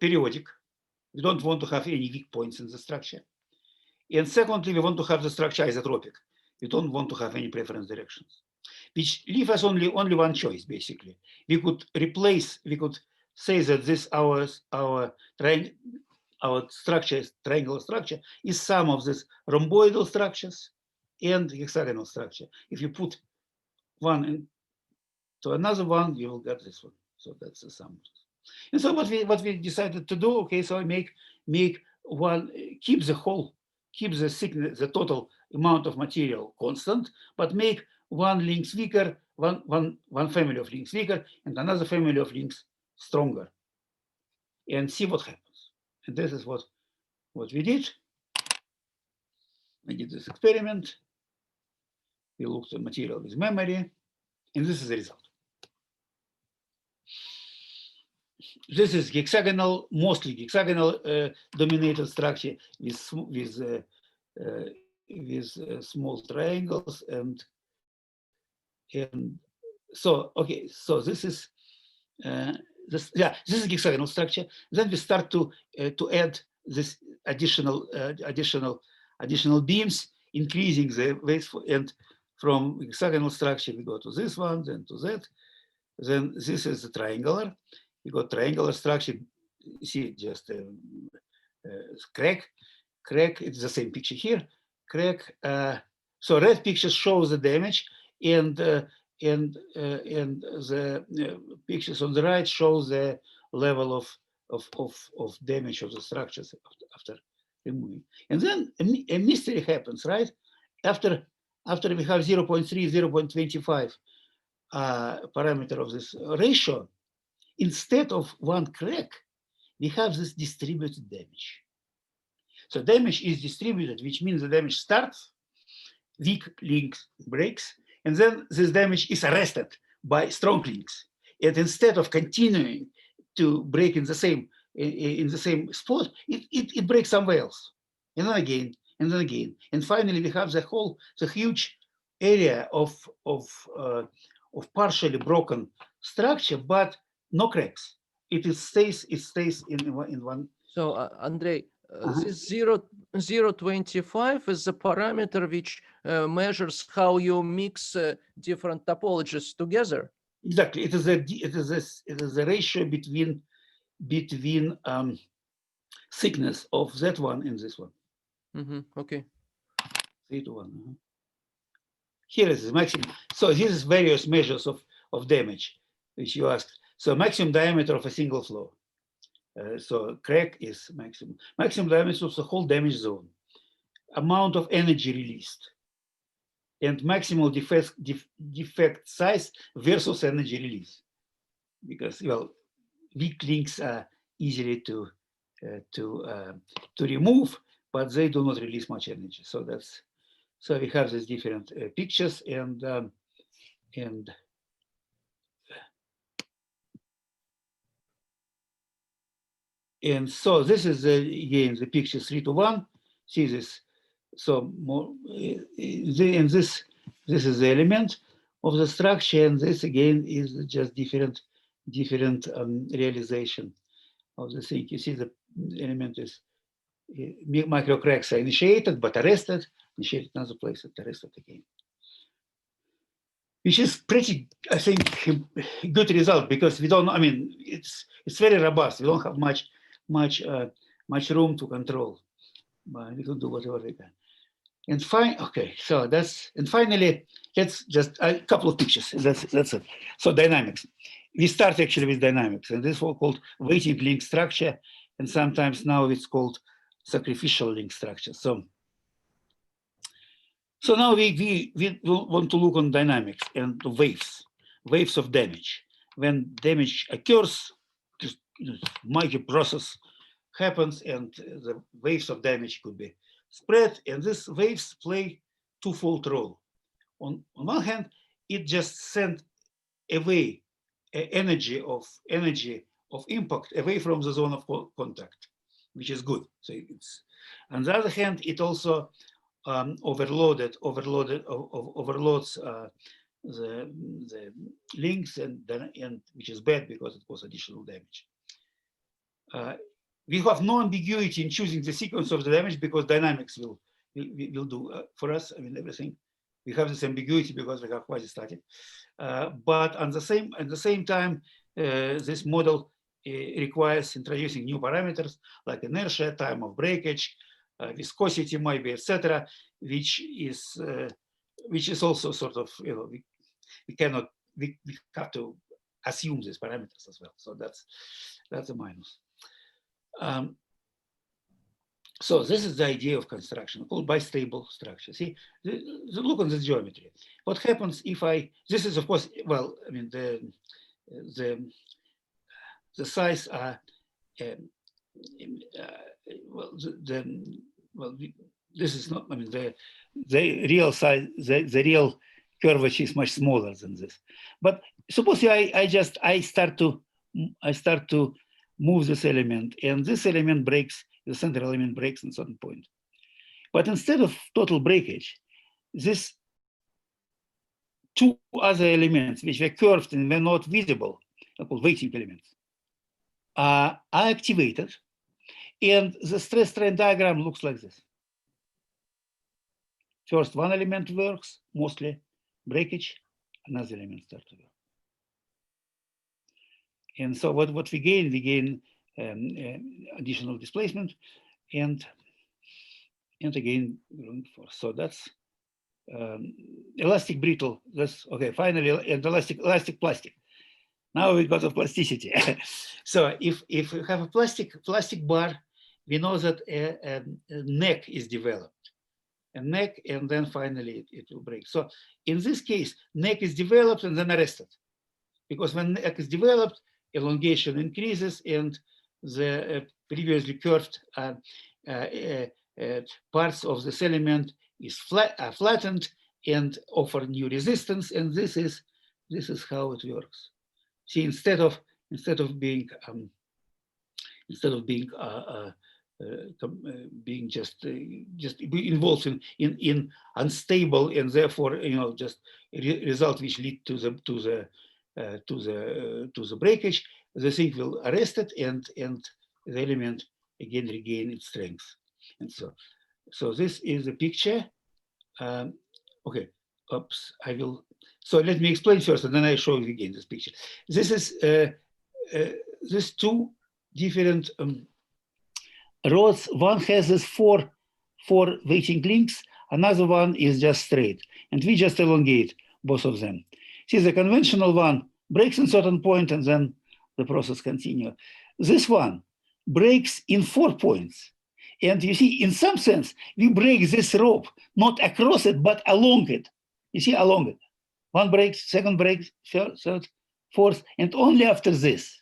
Speaker 1: periodic. We don't want to have any weak points in the structure. And secondly, we want to have the structure isotropic. We don't want to have any preference directions, which leave us only one choice, basically. We could say that this our structure, triangular structure, is sum of these rhomboidal structures and hexagonal structure. If you put one into another one, you will get this one. So that's the sum. And so what we decided to do, okay, so I make one, keep the whole, keep the thickness, the total amount of material constant, but make one links weaker, one family of links weaker, and another family of links stronger, and see what happens. And this is what we did. We did this experiment. We looked at material with memory, and this is the result. This is hexagonal, mostly hexagonal dominated structure with small triangles, and so okay. So this is this is hexagonal structure. Then we start to add this additional beams, increasing the weight, and from hexagonal structure we go to this one, then to that. Then this is the triangular. We got triangular structure. You see, just crack. It's the same picture here. Crack. So red picture shows the damage, and the pictures on the right shows the level of damage of the structures after removing. And then a mystery happens, right? After after we have 0.3, 0.25 parameter of this ratio, instead of one crack, we have this distributed damage. So damage is distributed, which means the damage starts, weak links breaks, and then this damage is arrested by strong links. And instead of continuing to break in the same spot, it breaks somewhere else, and then again, and then again, and finally we have the huge area of partially broken structure, but no cracks. It stays in one.
Speaker 2: So Andrej, this 0.25 is a parameter which measures how you mix different topologies together.
Speaker 1: Exactly, it is a ratio between thickness of that one and this one.
Speaker 2: Okay.
Speaker 1: 3 to 1. Here is the maximum. So this is various measures of damage, which you asked. So maximum diameter of a single flow. So crack is maximum. Maximum diameter of the whole damage zone. Amount of energy released. And maximal defect size versus energy release. Because, well, weak links are easily to remove, but they do not release much energy. So we have these different pictures and so this is again the picture 3 to 1. See this? So more, and this is the element of the structure, and this again is just different realization of the thing. You see the element is micro cracks are initiated but arrested, initiated another place, arrested again. Which is pretty, I think, good result because we don't. I mean, it's very robust. We don't have much room to control, but we can do whatever we can. And okay, so finally, let's just a couple of pictures. That's it. So dynamics. We start actually with dynamics, and this is called weighting link structure, and sometimes now it's called sacrificial link structure. So now we want to look on dynamics and waves of damage. When damage occurs, just major process happens, and the waves of damage could be spread, and these waves play twofold role. On one hand, it just sends away energy of impact away from the zone of contact, which is good. So it's, on the other hand, it also overloads the links, and which is bad because it causes additional damage. We have no ambiguity in choosing the sequence of the damage because dynamics will do for us. I mean, everything. We have this ambiguity because we have quasi-static. But at the same time, this model requires introducing new parameters like inertia, time of breakage, viscosity, maybe, etc., which is also sort of, we have to assume these parameters as well. So that's a minus. So this is the idea of construction called bistable structure. See, look on this geometry. What happens if this is of course, well, I mean the size are this is not, I mean the real size, the real curvature is much smaller than this. But suppose I start to move this element, and this element breaks, the central element breaks at a certain point. But instead of total breakage, these two other elements, which were curved and were not visible, called weighting elements, are activated, and the stress strain diagram looks like this. First, one element works, mostly breakage, another element starts to work. And so what we gain additional displacement and again force. So that's elastic brittle. That's okay. Finally, and elastic plastic. Now we got a plasticity. So if we have a plastic bar, we know that a neck is developed. and neck, and then finally it will break. So in this case, neck is developed and then arrested, because when neck is developed, elongation increases and the previously curved parts of this element is flattened and offer new resistance, and this is how it works. See, instead of being being just involved in unstable and therefore just result which lead to the breakage, the thing will arrest it and the element again regain its strength. And so this is a picture. Okay, oops, I will. So let me explain first, and then I show you again this picture. This is these two different rods. One has this four weighting links. Another one is just straight, and we just elongate both of them. See, the conventional one breaks in certain point, and then the process continues. This one breaks in 4 points. And you see, in some sense, we break this rope, not across it, but along it. You see, along it. One breaks, second breaks, third, fourth, and only after this,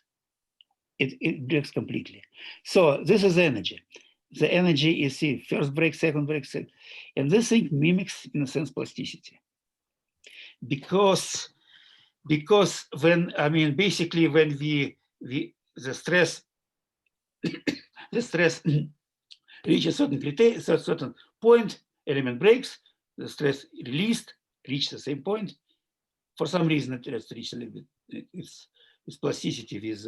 Speaker 1: it breaks completely. So this is the energy. The energy is, see, first break, second break, second. And this thing mimics, in a sense, plasticity. Because when, I mean, basically when the stress, the stress reaches a certain point, element breaks, the stress released, reach the same point. For some reason, it has reached a little bit. It's plasticity with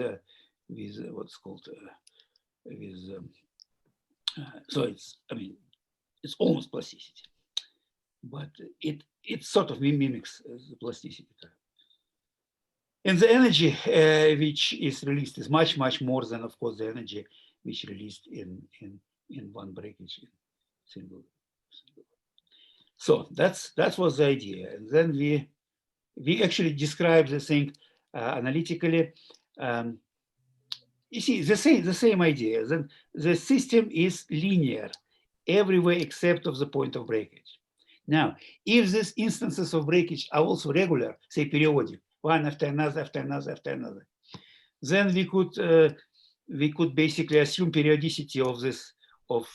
Speaker 1: what's called so it's, I mean, it's almost plasticity, but it sort of mimics the plasticity. And the energy which is released is much more than, of course, the energy which released in one breakage in single. So that was the idea, and then we actually describe the thing analytically. You see, the same idea. Then the system is linear everywhere except of the point of breakage. Now, if these instances of breakage are also regular, say periodic, one after another, after another, after another, then we could basically assume periodicity of this of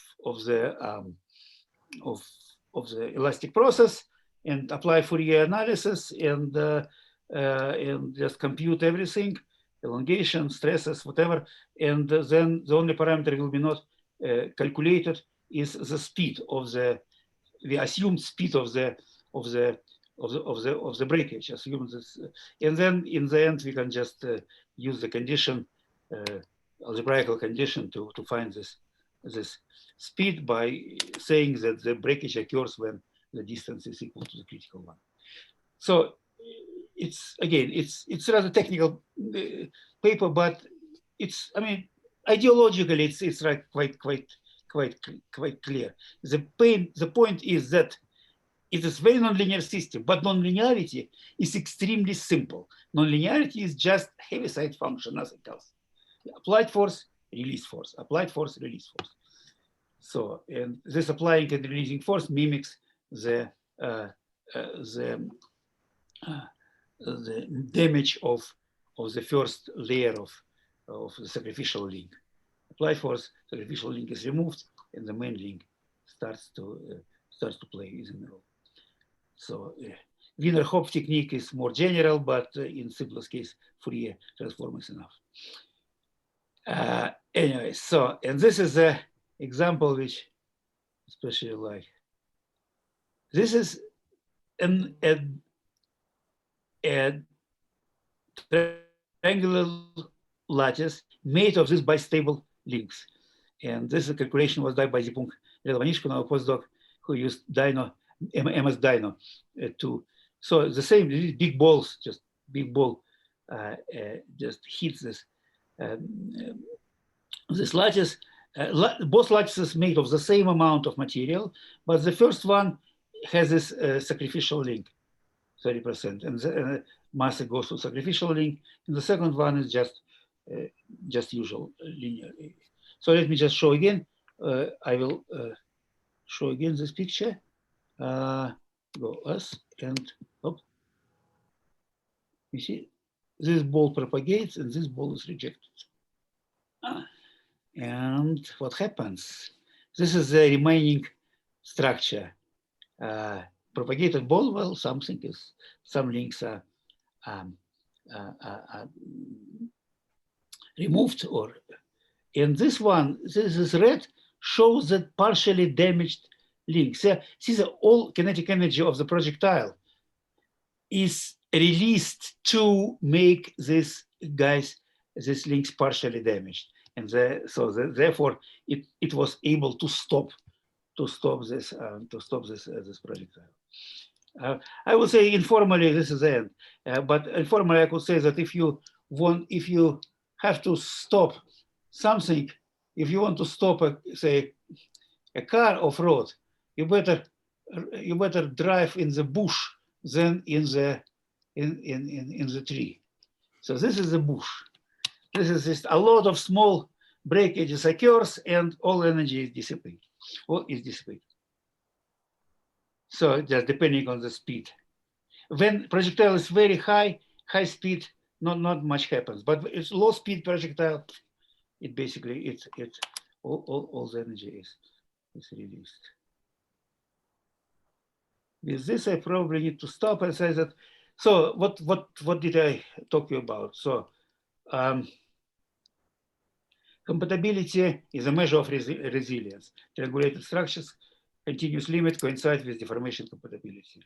Speaker 1: the elastic process and apply Fourier analysis and just compute everything, elongation, stresses, whatever, and then the only parameter will be not calculated is the speed of the assumed speed of the breakage. Assume this, and then in the end we can just use the condition, algebraical condition, to find this speed by saying that the breakage occurs when the distance is equal to the critical one. So it's again, it's rather technical paper, but it's, I mean, ideologically it's like quite clear. The point is that it is a very nonlinear system, but nonlinearity is extremely simple. Nonlinearity is just Heaviside function, nothing else. Applied force, release force, applied force, release force. So, and this applying and releasing force mimics the damage of the first layer of the sacrificial link. Applied force, sacrificial link is removed, and the main link starts to play in the role. So Wiener-Hopf technique is more general, but in simplest case, Fourier transform is enough. Anyway, so, and this is the example which especially like. This is a triangular lattice made of these bistable links. And this calculation was done by Zipung Relovanishko, our postdoc, who used Dyno, MS Dyno so the same, these big balls, just big ball just hits this this lattice. Both lattices made of the same amount of material, but the first one has this sacrificial link, 30%, and the mass goes to sacrificial link, and the second one is just usual linear. So let me just show again. I will show again this picture. Go us and up. You see, this ball propagates and this ball is rejected. And what happens? This is the remaining structure. Propagated ball, well, some links are removed, or and this one, this is red, shows that partially damaged links. See, the all kinetic energy of the projectile is released to make these links partially damaged, and therefore it was able to stop this projectile. I would say informally this is the end, but informally I could say that if you have to stop something, if you want to stop say a car off road, you better drive in the bush than in the tree. So this is the bush. This is just a lot of small breakages occurs and all energy is dissipated. So just depending on the speed. When projectile is very high speed, not much happens. But it's low speed projectile, it basically all the energy is released. With this, I probably need to stop and say that. So what did I talk to you about? So compatibility is a measure of resilience. Triangulated structures, continuous limit coincide with deformation compatibility.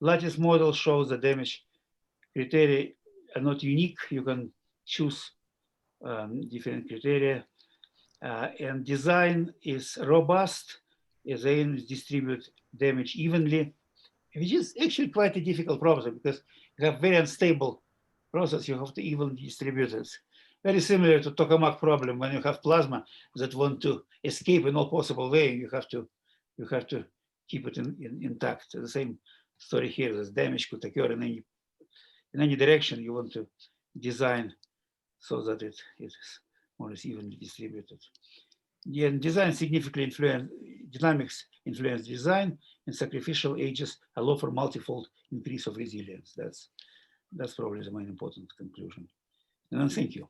Speaker 1: Lattice model shows the damage criteria are not unique. You can choose different criteria. And design is robust, as aim is distribute damage evenly, which is actually quite a difficult problem because you have very unstable process. You have to evenly distribute it. Very similar to tokamak problem when you have plasma that want to escape in all possible way. You have to keep it intact. The same story here. This damage could occur in any direction. You want to design so that it is more or less evenly distributed. Yeah, and design significantly dynamics influence design, and sacrificial ages allow for multifold increase of resilience. That's probably the main important conclusion. And thank you.